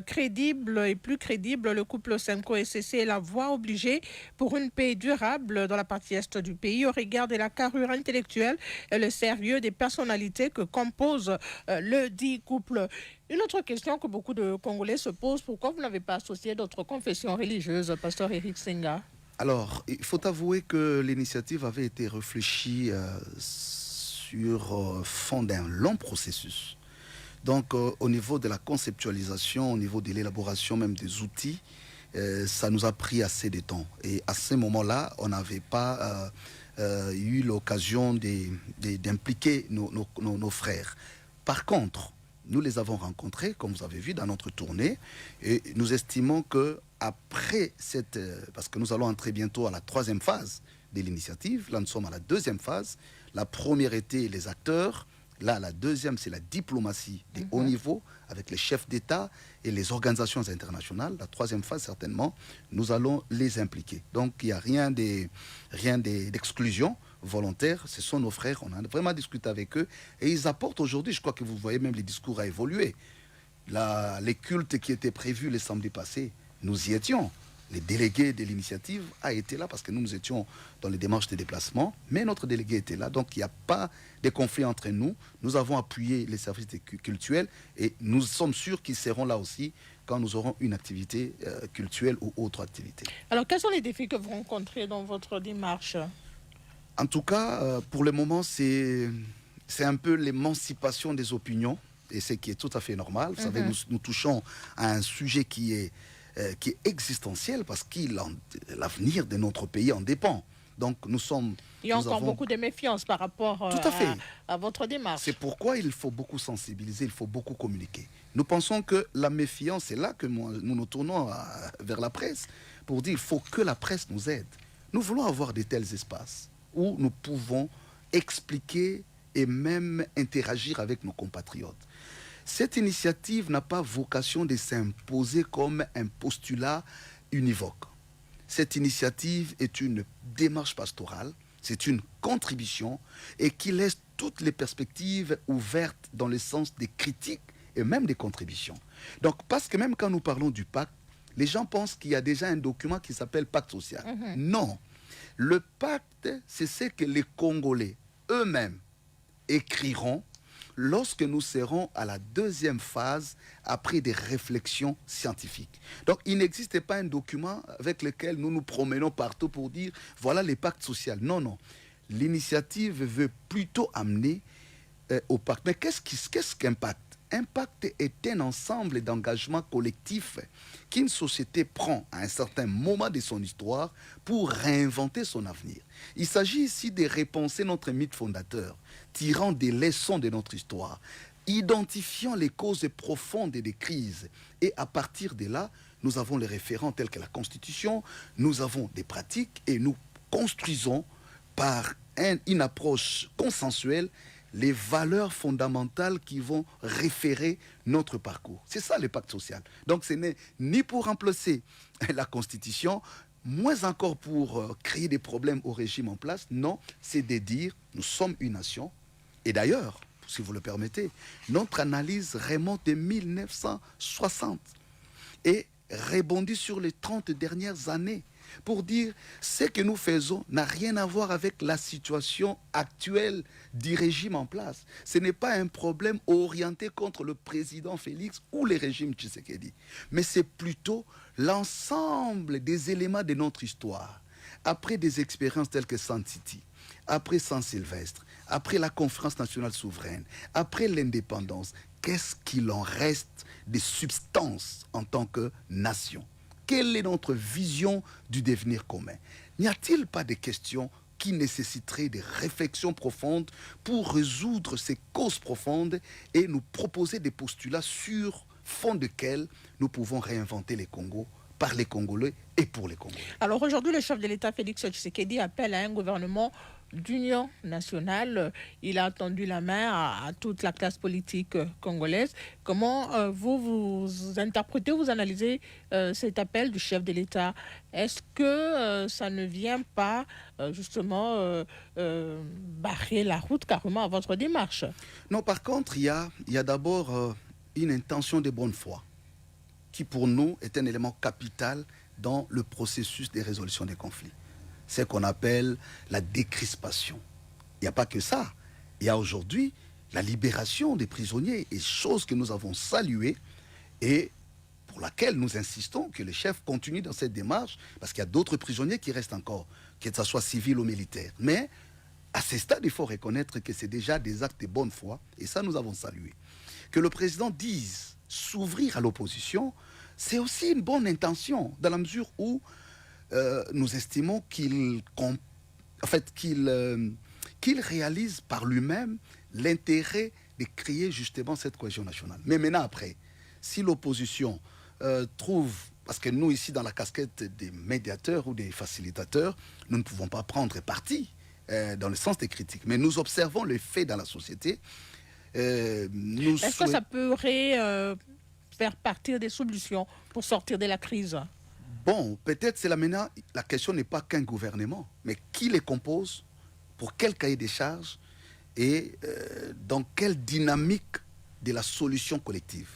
Speaker 1: crédible et plus crédible, le couple Senko et CC est la voie obligée pour une paix durable dans la partie est du pays au regard de la carrure intellectuelle et le sérieux des personnalités que compose le dit couple. Une autre question que beaucoup de Congolais se posent, pourquoi vous n'avez pas associé d'autres confessions religieuses, pasteur Éric Senga?
Speaker 2: Alors, il faut avouer que l'initiative avait été réfléchie sur fond d'un long processus. Donc, au niveau de la conceptualisation, au niveau de l'élaboration même des outils, ça nous a pris assez de temps. Et à ce moment-là, on n'avait pas eu l'occasion d'impliquer nos frères. Par contre, nous les avons rencontrés, comme vous avez vu, dans notre tournée, et nous estimons que après cette... parce que nous allons entrer bientôt à la 3e phase de l'initiative. Là, nous sommes à la 2e phase. La première était les acteurs. Là, la 2e, c'est la diplomatie des hauts niveaux avec les chefs d'État et les organisations internationales. La 3e phase, certainement, nous allons les impliquer. Donc, il n'y a rien d'exclusion volontaire. Ce sont nos frères. On a vraiment discuté avec eux. Et ils apportent aujourd'hui, je crois que vous voyez même les discours à évoluer. Les cultes qui étaient prévus les samedis passés, nous y étions. Les délégués de l'initiative a été là parce que nous étions dans les démarches de déplacement, mais notre délégué était là, donc il n'y a pas de conflit entre nous. Nous avons appuyé les services cultuels et nous sommes sûrs qu'ils seront là aussi quand nous aurons une activité cultuelle ou autre activité.
Speaker 1: Alors, quels sont les défis que vous rencontrez dans votre démarche?
Speaker 2: En tout cas, pour le moment, c'est un peu l'émancipation des opinions, et ce qui est tout à fait normal. Vous savez, nous touchons à un sujet qui est existentiel parce que l'avenir de notre pays en dépend. Donc nous sommes...
Speaker 1: Il y a encore beaucoup de méfiance par rapport à votre démarche.
Speaker 2: C'est pourquoi il faut beaucoup sensibiliser, il faut beaucoup communiquer. Nous pensons que la méfiance, c'est là que nous nous tournons vers la presse pour dire qu'il faut que la presse nous aide. Nous voulons avoir de tels espaces où nous pouvons expliquer et même interagir avec nos compatriotes. Cette initiative n'a pas vocation de s'imposer comme un postulat univoque. Cette initiative est une démarche pastorale, c'est une contribution et qui laisse toutes les perspectives ouvertes dans le sens des critiques et même des contributions. Donc, parce que même quand nous parlons du pacte, les gens pensent qu'il y a déjà un document qui s'appelle pacte social. Non. Le pacte, c'est ce que les Congolais eux-mêmes écriront lorsque nous serons à la 2e phase après des réflexions scientifiques. Donc, il n'existe pas un document avec lequel nous nous promenons partout pour dire voilà les pactes sociaux. Non, non. L'initiative veut plutôt amener au pacte. Mais qu'est-ce qu'un pacte? Impact est un ensemble d'engagements collectifs qu'une société prend à un certain moment de son histoire pour réinventer son avenir. Il s'agit ici de repenser notre mythe fondateur, tirant des leçons de notre histoire, identifiant les causes profondes des crises. Et à partir de là, nous avons les référents tels que la Constitution, nous avons des pratiques et nous construisons par une approche consensuelle les valeurs fondamentales qui vont référer notre parcours. C'est ça le pacte social. Donc ce n'est ni pour remplacer la Constitution, moins encore pour créer des problèmes au régime en place. Non, c'est de dire nous sommes une nation. Et d'ailleurs, si vous le permettez, notre analyse remonte de 1960 et rebondit sur les 30 dernières années pour dire ce que nous faisons n'a rien à voir avec la situation actuelle du régime en place. Ce n'est pas un problème orienté contre le président Félix ou le régime Tshisekedi, mais c'est plutôt l'ensemble des éléments de notre histoire. Après des expériences telles que San City, après Saint-Sylvestre, après la conférence nationale souveraine, après l'indépendance, qu'est-ce qu'il en reste de substance en tant que nation? Quelle est notre vision du devenir commun? N'y a-t-il pas de questions qui nécessiteraient des réflexions profondes pour résoudre ces causes profondes et nous proposer des postulats sur fond desquels nous pouvons réinventer les Congos par les Congolais et pour les Congolais? Alors aujourd'hui, le chef de l'État, Félix Tshisekedi, appelle à un gouvernement d'union nationale. Il a tendu la main à toute la classe politique congolaise. Comment vous interprétez, vous analysez cet appel du chef de l'État? Est-ce que ça ne vient pas justement barrer la route carrément à votre démarche? Non, par contre, il y a d'abord une intention de bonne foi qui pour nous est un élément capital dans le processus de résolution des conflits. C'est ce qu'on appelle la décrispation. Il n'y a pas que ça. Il y a aujourd'hui la libération des prisonniers, et chose que nous avons saluée et pour laquelle nous insistons que le chef continue dans cette démarche, parce qu'il y a d'autres prisonniers qui restent encore, que ce soit civils ou militaires. Mais à ce stade, il faut reconnaître que c'est déjà des actes de bonne foi, et ça nous avons salué. Que le président dise s'ouvrir à l'opposition, c'est aussi une bonne intention, dans la mesure où nous estimons qu'il réalise par lui-même l'intérêt de créer justement cette cohésion nationale. Mais maintenant, après, si l'opposition trouve, parce que nous ici dans la casquette des médiateurs ou des facilitateurs, nous ne pouvons pas prendre parti dans le sens des critiques, mais nous observons les faits dans la société. Est-ce que ça pourrait faire partir des solutions pour sortir de la crise? Bon, peut-être c'est là maintenant, la question n'est pas qu'un gouvernement, mais qui les compose, pour quel cahier des charges et dans quelle dynamique de la solution collective.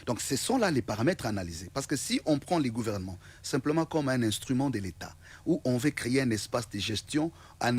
Speaker 2: Donc ce sont là les paramètres à analyser. Parce que si on prend les gouvernements simplement comme un instrument de l'État, où on veut créer un espace de gestion en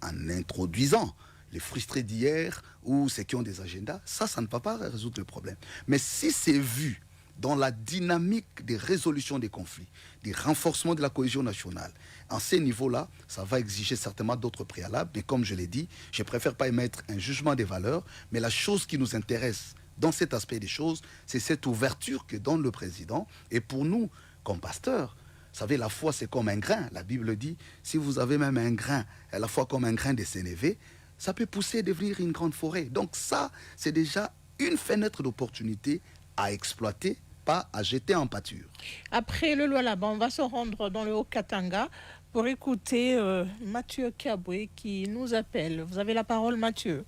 Speaker 2: introduisant les frustrés d'hier ou ceux qui ont des agendas, ça ne va pas résoudre le problème. Mais si c'est vu dans la dynamique des résolutions des conflits, des renforcements de la cohésion nationale, en ces niveaux-là, ça va exiger certainement d'autres préalables. Mais comme je l'ai dit, je préfère pas émettre un jugement des valeurs, mais la chose qui nous intéresse dans cet aspect des choses, c'est cette ouverture que donne le président. Et pour nous, comme pasteurs, vous savez, la foi, c'est comme un grain. La Bible dit, si vous avez même un grain, à la fois comme un grain de sénévé, ça peut pousser et devenir une grande forêt. Donc ça, c'est déjà une fenêtre d'opportunité à exploiter, pas à jeter en pâture. Après le Lualaba, on va se rendre dans le Haut-Katanga pour écouter Mathieu Kabwe qui nous appelle. Vous avez la parole, Mathieu.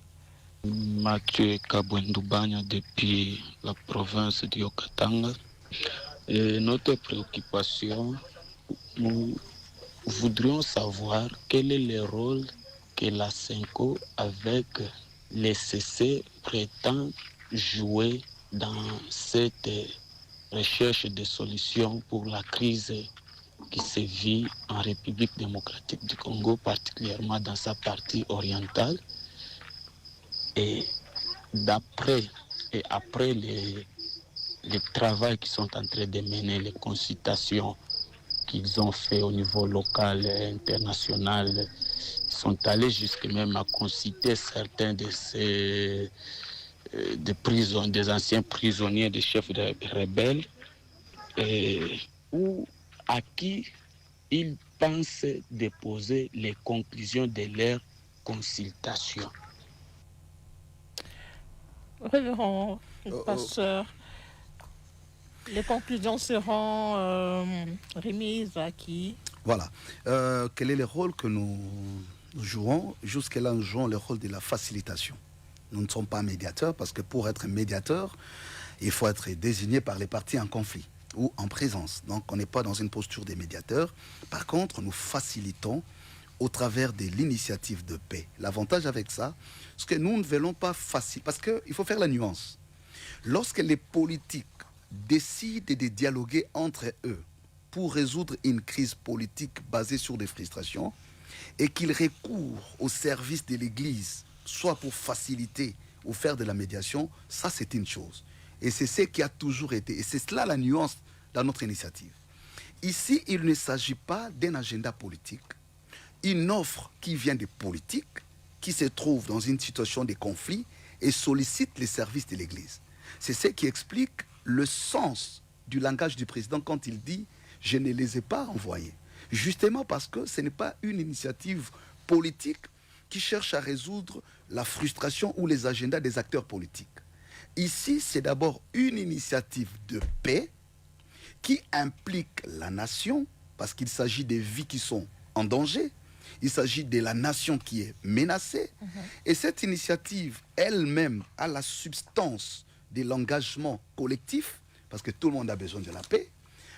Speaker 6: Mathieu Kabwe Ndoubanya depuis la province du Haut-Katanga. Et notre préoccupation, nous voudrions savoir quel est le rôle que la CENCO avec les CC prétend jouer dans cette recherche de solutions pour la crise qui se vit en République démocratique du Congo, particulièrement dans sa partie orientale. Et après les travaux qu'ils sont en train de mener, les consultations qu'ils ont fait au niveau local et international, ils sont allés jusqu'à même à consulter certains de ces des anciens prisonniers, des chefs de rebelles, à qui ils pensent déposer les conclusions de leur consultation.
Speaker 1: Révérend pasteur, les conclusions seront remises à qui?
Speaker 2: Voilà. Quel est le rôle que nous jouons? Jusque-là, nous jouons le rôle de la facilitation. Nous ne sommes pas médiateurs parce que pour être médiateur, il faut être désigné par les parties en conflit ou en présence. Donc, on n'est pas dans une posture des médiateurs. Par contre, nous facilitons au travers de l'initiative de paix. L'avantage avec ça, c'est que nous ne voulons pas facile, parce qu'il faut faire la nuance. Lorsque les politiques décident de dialoguer entre eux pour résoudre une crise politique basée sur des frustrations et qu'ils recourent au service de l'Église, soit pour faciliter ou faire de la médiation, ça c'est une chose. Et c'est ce qui a toujours été. Et c'est cela la nuance dans notre initiative. Ici, il ne s'agit pas d'un agenda politique, une offre qui vient des politiques, qui se trouve dans une situation de conflit et sollicite les services de l'Église. C'est ce qui explique le sens du langage du président quand il dit « je ne les ai pas envoyés ». Justement parce que ce n'est pas une initiative politique qui cherche à résoudre la frustration ou les agendas des acteurs politiques. Ici, c'est d'abord une initiative de paix qui implique la nation, parce qu'il s'agit des vies qui sont en danger, il s'agit de la nation qui est menacée. Et cette initiative elle-même a la substance de l'engagement collectif, parce que tout le monde a besoin de la paix,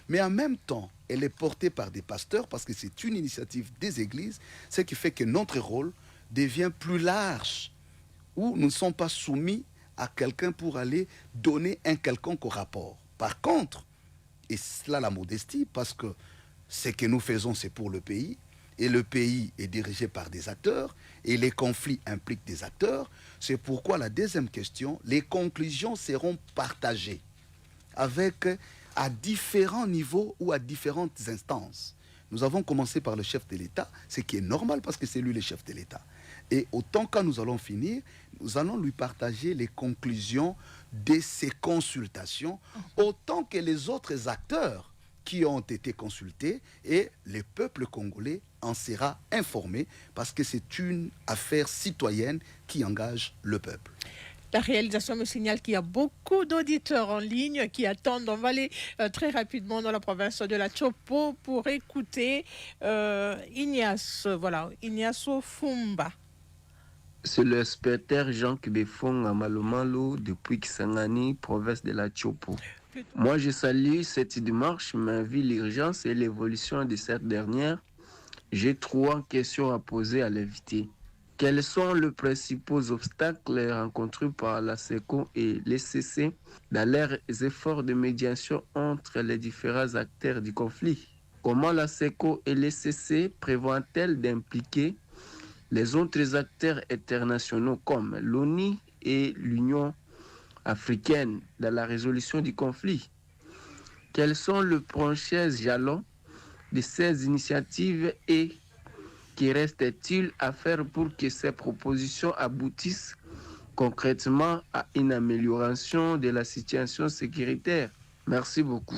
Speaker 2: mais en même temps, elle est portée par des pasteurs, parce que c'est une initiative des églises, ce qui fait que notre rôle devient plus large, où nous ne sommes pas soumis à quelqu'un pour aller donner un quelconque rapport. Par contre, et cela la modestie, parce que ce que nous faisons, c'est pour le pays, et le pays est dirigé par des acteurs, et les conflits impliquent des acteurs. C'est pourquoi la deuxième question, les conclusions seront partagées avec, à différents niveaux ou à différentes instances. Nous avons commencé par le chef de l'État, ce qui est normal parce que c'est lui le chef de l'État. Et autant que nous allons finir, nous allons lui partager les conclusions de ces consultations, autant que les autres acteurs qui ont été consultés, et le peuple congolais en sera informé parce que c'est une affaire citoyenne qui engage le peuple.
Speaker 1: La réalisation me signale qu'il y a beaucoup d'auditeurs en ligne qui attendent. On va aller très rapidement dans la province de la Chopo pour écouter Ignacio Fumba.
Speaker 7: C'est le secrétaire Jean Kibefong à Malomalo depuis Kisangani, province de la Chopo. Moi, je salue cette démarche, mais vu l'urgence et l'évolution de cette dernière, j'ai 3 questions à poser à l'invité. Quels sont les principaux obstacles rencontrés par la SECO et l'ECC dans leurs efforts de médiation entre les différents acteurs du conflit? Comment la SECO et l'ECC prévoient-elles d'impliquer les autres acteurs internationaux comme l'ONU et l'Union africaine dans la résolution du conflit? Quels sont les prochains jalons de ces initiatives et qui reste-t-il à faire pour que ces propositions aboutissent concrètement à une amélioration de la situation sécuritaire? Merci beaucoup.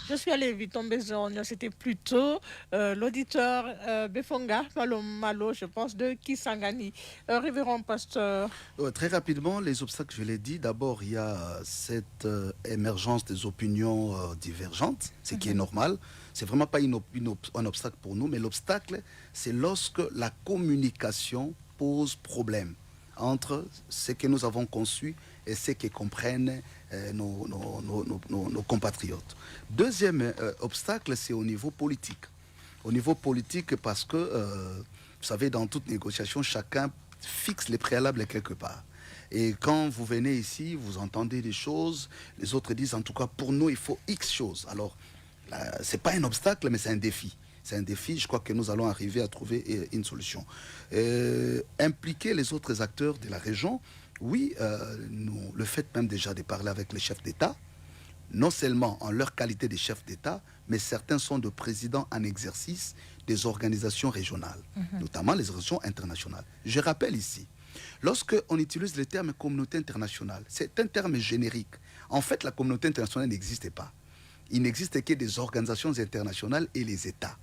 Speaker 1: Je suis allée vite tomber sur, c'était plutôt l'auditeur Befonga Malo, je pense, de Kisangani. Révérend pasteur.
Speaker 2: Très rapidement, les obstacles, je l'ai dit, d'abord, il y a cette émergence des opinions divergentes, ce qui est normal. C'est vraiment pas un obstacle pour nous, mais l'obstacle, c'est lorsque la communication pose problème entre ce que nous avons conçu et ce que comprennent nos compatriotes. Deuxième obstacle, c'est au niveau politique. Au niveau politique, parce que, vous savez, dans toute négociation, chacun fixe les préalables quelque part. Et quand vous venez ici, vous entendez des choses, les autres disent, en tout cas, pour nous, il faut X choses. Alors, ce n'est pas un obstacle, mais c'est un défi. C'est un défi, je crois que nous allons arriver à trouver une solution. Impliquer les autres acteurs de la région, oui, le fait même déjà de parler avec les chefs d'État, non seulement en leur qualité de chefs d'État, mais certains sont de présidents en exercice des organisations régionales, notamment les organisations internationales. Je rappelle ici Lorsqu'on utilise le terme communauté internationale, c'est un terme générique. En fait, la communauté internationale n'existait pas. Il n'existait que des organisations internationales et les États.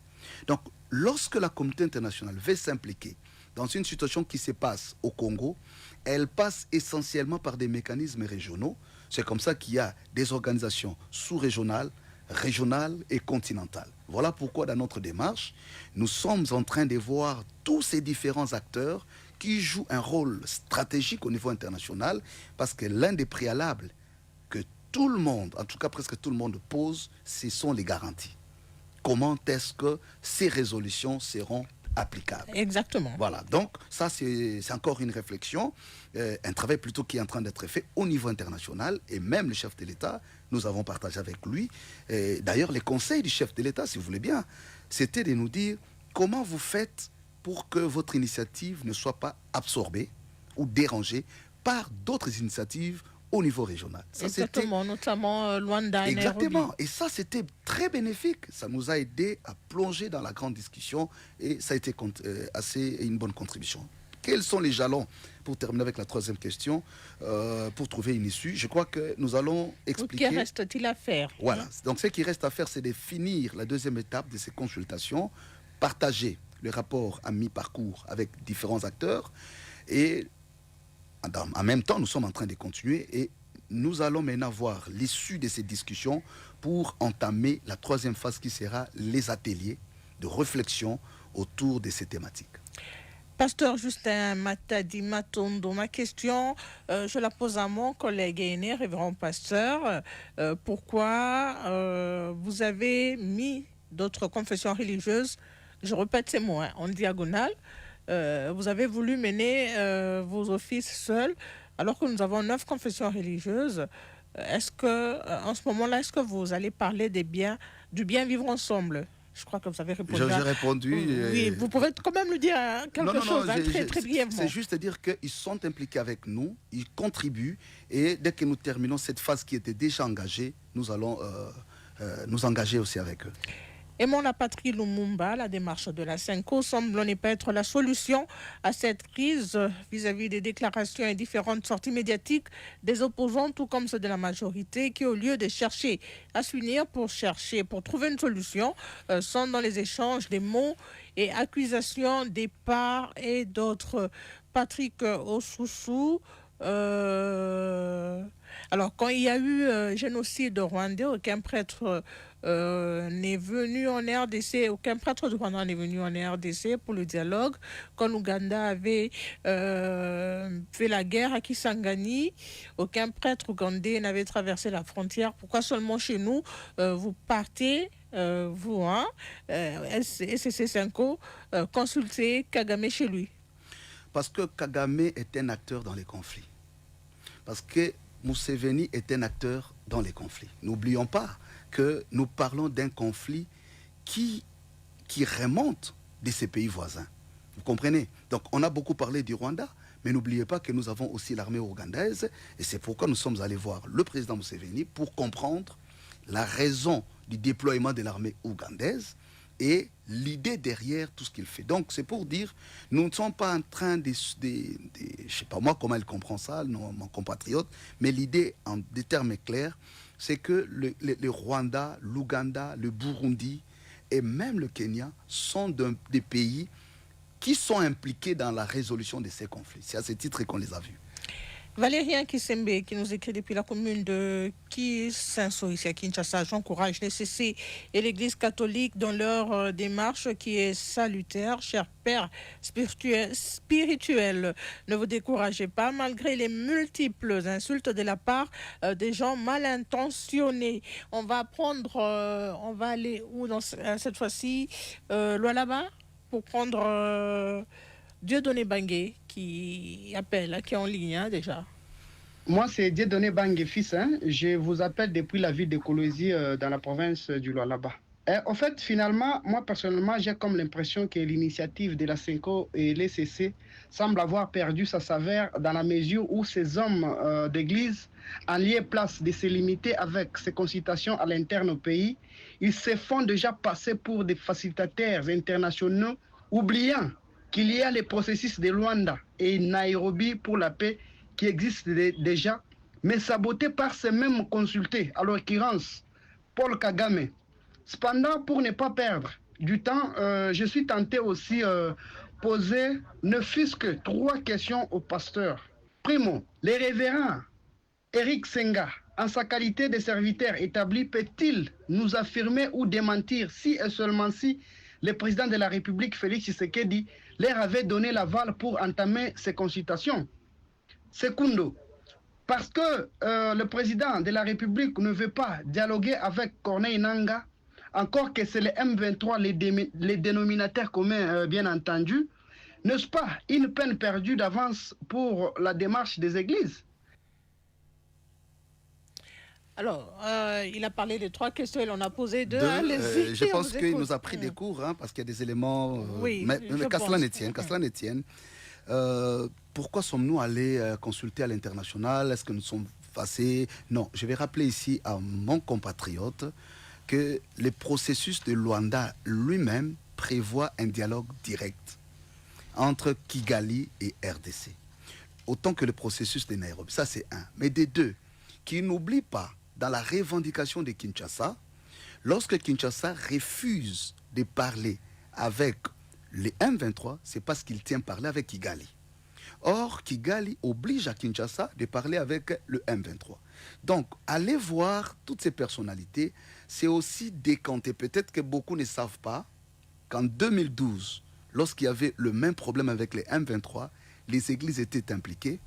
Speaker 2: Donc, lorsque la communauté internationale veut s'impliquer dans une situation qui se passe au Congo, elle passe essentiellement par des mécanismes régionaux. C'est comme ça qu'il y a des organisations sous-régionales, régionales et continentales. Voilà pourquoi dans notre démarche, nous sommes en train de voir tous ces différents acteurs qui jouent un rôle stratégique au niveau international, parce que l'un des préalables que tout le monde, en tout cas presque tout le monde pose, ce sont les garanties. Comment est-ce que ces résolutions seront applicables?
Speaker 1: Exactement.
Speaker 2: Voilà, donc ça c'est encore une réflexion, un travail plutôt qui est en train d'être fait au niveau international, et même le chef de l'État, nous avons partagé avec lui. D'ailleurs, les conseils du chef de l'État, si vous voulez bien, c'était de nous dire comment vous faites pour que votre initiative ne soit pas absorbée ou dérangée par d'autres initiatives au niveau régional.
Speaker 1: Ça, exactement, notamment Luanda et
Speaker 2: exactement.
Speaker 1: Nairobi.
Speaker 2: Et ça, c'était très bénéfique. Ça nous a aidé à plonger dans la grande discussion et ça a été une bonne contribution. Quels sont les jalons, pour terminer avec la troisième question, pour trouver une issue? Je crois que nous allons expliquer...
Speaker 1: Que reste-t-il à faire?
Speaker 2: Voilà. Donc, ce qui reste à faire, c'est de finir la deuxième étape de ces consultations, partager le rapport à mi-parcours avec différents acteurs et en même temps, nous sommes en train de continuer et nous allons maintenant voir l'issue de ces discussions pour entamer la troisième phase qui sera les ateliers de réflexion autour de ces thématiques.
Speaker 1: Pasteur Justin Matadi Matondo, ma question, je la pose à mon collègue aîné, révérend pasteur. Pourquoi vous avez mis d'autres confessions religieuses, je répète ces mots, en diagonale, vous avez voulu mener vos offices seuls, alors que nous avons 9 confessions religieuses. Est-ce que, en ce moment-là, est-ce que vous allez parler du bien vivre ensemble? Je crois que vous avez répondu.
Speaker 2: J'ai répondu.
Speaker 1: Oui, vous pouvez quand même lui dire quelque chose, très brièvement.
Speaker 2: C'est juste dire qu'ils sont impliqués avec nous, ils contribuent, et dès que nous terminons cette phase qui était déjà engagée, nous allons nous engager aussi avec eux.
Speaker 1: Aimons la patrie Lumumba, la démarche de la CENCO semble ne pas être la solution à cette crise vis-à-vis des déclarations et différentes sorties médiatiques des opposants, tout comme ceux de la majorité, qui au lieu de chercher à s'unir pour trouver une solution, sont dans les échanges des mots et accusations des parts et d'autres. Patrick Osusu, alors quand il y a eu génocide rwandais, aucun prêtre n'est venu en RDC, aucun prêtre de Rwanda n'est venu en RDC pour le dialogue. Quand l'Ouganda avait fait la guerre à Kisangani, aucun prêtre ougandais n'avait traversé la frontière. Pourquoi seulement chez nous vous partez, vous, SCC CENCO, consulter Kagame chez lui?
Speaker 2: Parce que Kagame est un acteur dans les conflits. Parce que Museveni est un acteur dans les conflits. N'oublions pas que nous parlons d'un conflit qui remonte de ces pays voisins. Vous comprenez? Donc on a beaucoup parlé du Rwanda, mais n'oubliez pas que nous avons aussi l'armée ougandaise, et c'est pourquoi nous sommes allés voir le président Museveni pour comprendre la raison du déploiement de l'armée ougandaise et l'idée derrière tout ce qu'il fait. Donc c'est pour dire, nous ne sommes pas en train de je ne sais pas moi comment elle comprend ça, mon compatriote, mais l'idée en des termes clairs, c'est que le Rwanda, l'Ouganda, le Burundi et même le Kenya sont des pays qui sont impliqués dans la résolution de ces conflits. C'est à ce titre qu'on les a vus.
Speaker 1: Valérien Kisembe, qui nous écrit depuis la commune de Kisenso, ici à Kinshasa, j'encourage les CC et l'Église catholique dans leur démarche qui est salutaire. Chers pères spirituels, ne vous découragez pas malgré les multiples insultes de la part des gens mal intentionnés. On va aller où cette fois-ci, Lualaba, pour prendre Dieudonné Bangé qui appelle, qui est en ligne déjà.
Speaker 8: Moi, c'est Dieudonné Bangé, fils. Je vous appelle depuis la ville de Kolwezi dans la province du Lualaba. En fait, finalement, moi personnellement, j'ai comme l'impression que l'initiative de la CENCO et l'ECC semble avoir perdu sa saveur dans la mesure où ces hommes d'église, en lieu et place de se limiter avec ces consultations à l'interne au pays, ils se font déjà passer pour des facilitateurs internationaux, oubliant qu'il y a les processus de Luanda et Nairobi pour la paix qui existent déjà, mais sabotés par ces mêmes consultés, à l'occurrence Paul Kagame. Cependant, pour ne pas perdre du temps, je suis tenté aussi poser ne fût-ce que 3 questions au pasteur. Primo, les révérends Eric Senga, en sa qualité de serviteur établi, peut-il nous affirmer ou démentir si et seulement si le président de la République, Félix Tshisekedi, leur avait donné l'aval pour entamer ces consultations? Secondo, parce que le président de la République ne veut pas dialoguer avec Corneille Nangaa, encore que c'est le M23 les dénominateurs communs, bien entendu, n'est-ce pas une peine perdue d'avance pour la démarche des églises?
Speaker 1: Alors, il a parlé de 3 questions, il en a posé 2.
Speaker 2: Je pense qu'il nous a pris des cours, hein, parce qu'il y a des éléments...
Speaker 1: oui,
Speaker 2: mais qu'à cela ne tienne, pourquoi sommes-nous allés consulter à l'international? Est-ce que nous sommes passés? Non, je vais rappeler ici à mon compatriote que le processus de Luanda lui-même prévoit un dialogue direct entre Kigali et RDC. Autant que le processus de Nairobi. Ça, c'est un. Mais des deux, qui n'oublient pas, dans la revendication de Kinshasa, lorsque Kinshasa refuse de parler avec les M23, c'est parce qu'il tient parler avec Kigali. Or, Kigali oblige à Kinshasa de parler avec le M23. Donc, aller voir toutes ces personnalités, c'est aussi décanter. Peut-être que beaucoup ne savent pas qu'en 2012, lorsqu'il y avait le même problème avec les M23, les églises étaient impliquées.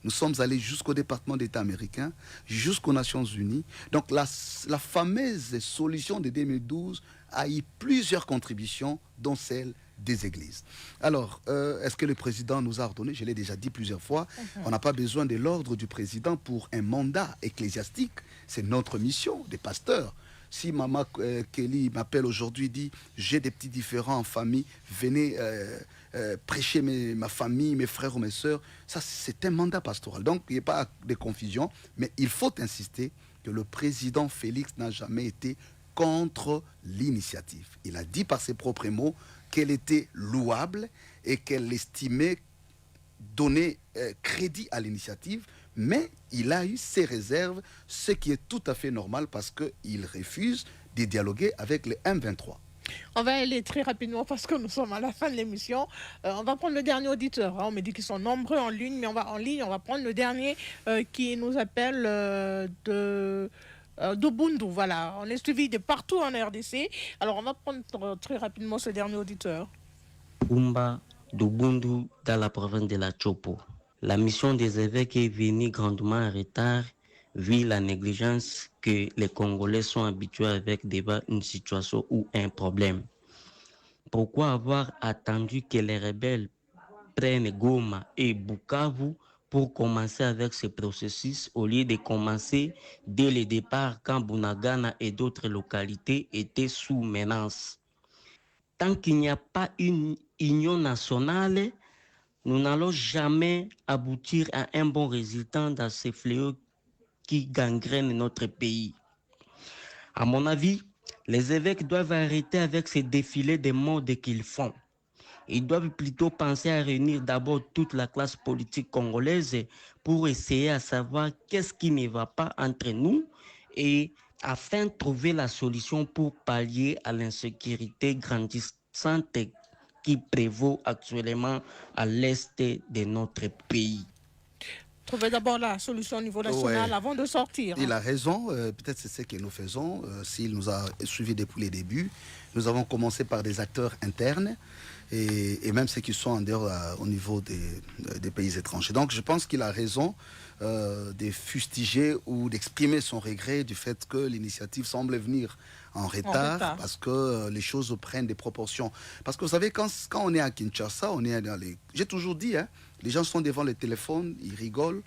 Speaker 2: Nous sommes allés jusqu'au département d'État américain, jusqu'aux Nations Unies. Donc la fameuse solution de 2012 a eu plusieurs contributions, dont celle des églises. Alors, est-ce que le président nous a ordonné? Je l'ai déjà dit plusieurs fois, on n'a pas besoin de l'ordre du président pour un mandat ecclésiastique. C'est notre mission, des pasteurs. Si Maman Kelly m'appelle aujourd'hui, dit j'ai des petits différends en famille, venez prêcher ma famille, mes frères ou mes sœurs, ça c'est un mandat pastoral. Donc il n'y a pas de confusion, mais il faut insister que le président Félix n'a jamais été contre l'initiative. Il a dit par ses propres mots qu'elle était louable et qu'elle estimait donner crédit à l'initiative, mais il a eu ses réserves, ce qui est tout à fait normal parce qu'il refuse de dialoguer avec les M23.
Speaker 1: On va aller très rapidement parce que nous sommes à la fin de l'émission. On va prendre le dernier auditeur. On me dit qu'ils sont nombreux en ligne, mais on va prendre le dernier qui nous appelle de Bundu. Voilà, on est suivi de partout en RDC. Alors on va prendre très rapidement ce dernier auditeur.
Speaker 9: Pumba de Bundu dans la province de la Chopo. La mission des évêques est venue grandement en retard vu la négligence que les Congolais sont habitués avec devant une situation ou un problème. Pourquoi avoir attendu que les rebelles prennent Goma et Bukavu pour commencer avec ce processus au lieu de commencer dès le départ quand Bunagana et d'autres localités étaient sous menace? Tant qu'il n'y a pas une union nationale, nous n'allons jamais aboutir à un bon résultat dans ces fléaux qui gangrènent notre pays. À mon avis, les évêques doivent arrêter avec ces défilés de modes qu'ils font. Ils doivent plutôt penser à réunir d'abord toute la classe politique congolaise pour essayer à savoir qu'est-ce qui ne va pas entre nous et afin de trouver la solution pour pallier à l'insécurité grandissante qui prévaut actuellement à l'est de notre pays.
Speaker 1: Trouver d'abord la solution au niveau national avant de sortir.
Speaker 2: Il a raison, peut-être c'est ce que nous faisons. S'il nous a suivis depuis les débuts, nous avons commencé par des acteurs internes et même ceux qui sont en dehors au niveau des pays étrangers. Donc je pense qu'il a raison de fustiger ou d'exprimer son regret du fait que l'initiative semble venir en retard parce que les choses prennent des proportions. Parce que vous savez, quand on est à Kinshasa, on est dans les... J'ai toujours dit, hein, les gens sont devant le téléphone, ils rigolent,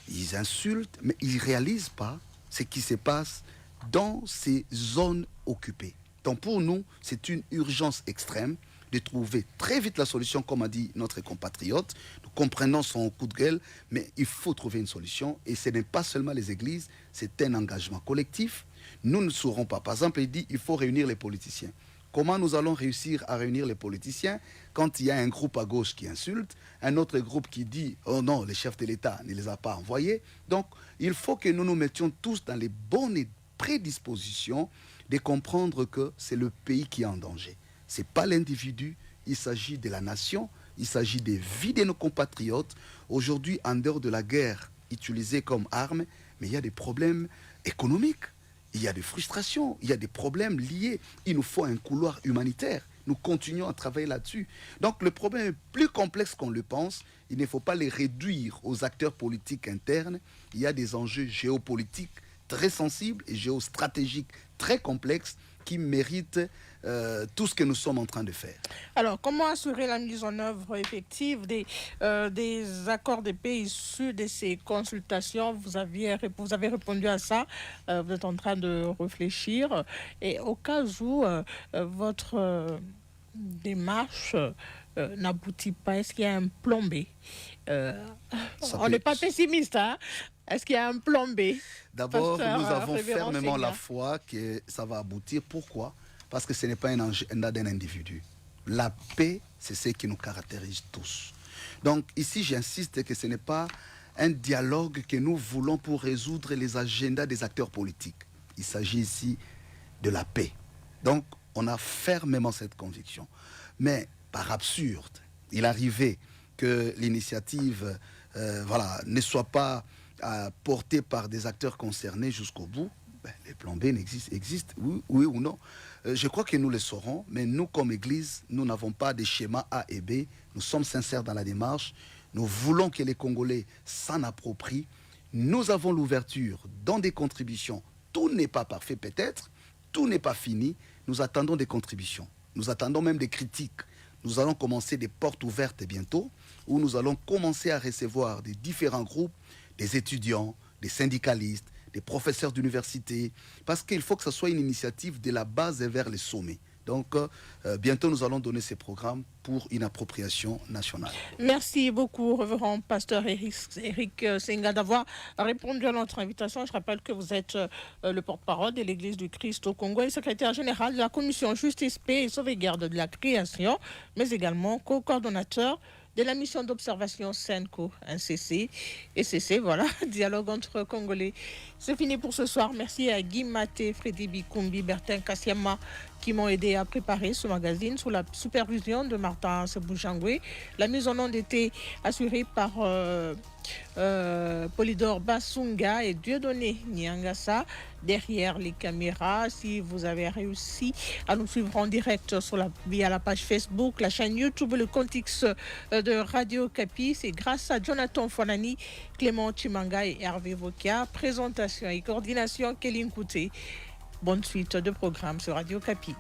Speaker 2: ils insultent, mais ils ne réalisent pas ce qui se passe dans ces zones occupées. Donc pour nous, c'est une urgence extrême de trouver très vite la solution, comme a dit notre compatriote. Nous comprenons son coup de gueule, mais il faut trouver une solution. Et ce n'est pas seulement les églises, c'est un engagement collectif. Nous ne saurons pas. Par exemple, il dit qu'il faut réunir les politiciens. Comment nous allons réussir à réunir les politiciens quand il y a un groupe à gauche qui insulte, un autre groupe qui dit « Oh non, le chef de l'État ne les a pas envoyés ». Donc, il faut que nous nous mettions tous dans les bonnes prédispositions de comprendre que c'est le pays qui est en danger. Ce n'est pas l'individu, il s'agit de la nation, il s'agit des vies de nos compatriotes. Aujourd'hui, en dehors de la guerre utilisée comme arme, mais il y a des problèmes économiques, il y a des frustrations, il y a des problèmes liés. Il nous faut un couloir humanitaire. Nous continuons à travailler là-dessus. Donc le problème est plus complexe qu'on le pense. Il ne faut pas les réduire aux acteurs politiques internes. Il y a des enjeux géopolitiques très sensibles et géostratégiques très complexes qui méritent tout ce que nous sommes en train de faire.
Speaker 1: Alors, comment assurer la mise en œuvre effective des accords de paix issus de ces consultations? Vous avez répondu à ça, vous êtes en train de réfléchir. Et au cas où votre démarche n'aboutit pas, est-ce qu'il y a un plan B? On n'est pas pessimiste, hein? Est-ce qu'il y a un plan B?
Speaker 2: D'abord, nous avons fermement la foi que ça va aboutir. Pourquoi? Parce que ce n'est pas un agenda d'un individu. La paix, c'est ce qui nous caractérise tous. Donc ici, j'insiste que ce n'est pas un dialogue que nous voulons pour résoudre les agendas des acteurs politiques. Il s'agit ici de la paix. Donc, on a fermement cette conviction. Mais, par absurde, il arrivait que l'initiative ne soit pas portée par des acteurs concernés jusqu'au bout. Les plans B existent, oui ou non. Je crois que nous le saurons, mais nous, comme Église, nous n'avons pas de schéma A et B. Nous sommes sincères dans la démarche. Nous voulons que les Congolais s'en approprient. Nous avons l'ouverture dans des contributions. Tout n'est pas parfait peut-être, tout n'est pas fini. Nous attendons des contributions. Nous attendons même des critiques. Nous allons commencer des portes ouvertes bientôt, où nous allons commencer à recevoir des différents groupes, des étudiants, des syndicalistes, des professeurs d'université, parce qu'il faut que ce soit une initiative de la base vers les sommets. Donc, bientôt, nous allons donner ces programmes pour une appropriation nationale.
Speaker 1: Merci beaucoup, révérend pasteur Eric Senga, d'avoir répondu à notre invitation. Je rappelle que vous êtes le porte-parole de l'Église du Christ au Congo et secrétaire général de la Commission Justice, Paix et Sauvegarde de la Création, mais également co-coordonnateur de la mission d'observation SENCO, NCC, et CC, voilà, dialogue entre Congolais. C'est fini pour ce soir. Merci à Guy Maté, Freddy Bikumbi, Bertin Kassiama, qui m'ont aidé à préparer ce magazine sous la supervision de Martin Sebouchangwe. La mise en onde était assurée par Polydor Basunga et Dieudonné Nyangasa derrière les caméras. Si vous avez réussi à nous suivre en direct via la page Facebook, la chaîne YouTube, le compte X de Radio Kapi, c'est grâce à Jonathan Fonani, Clément Chimanga et Hervé Vokia. Présentation et coordination Kéline Kouté. Bonne suite de programmes sur Radio Kapi.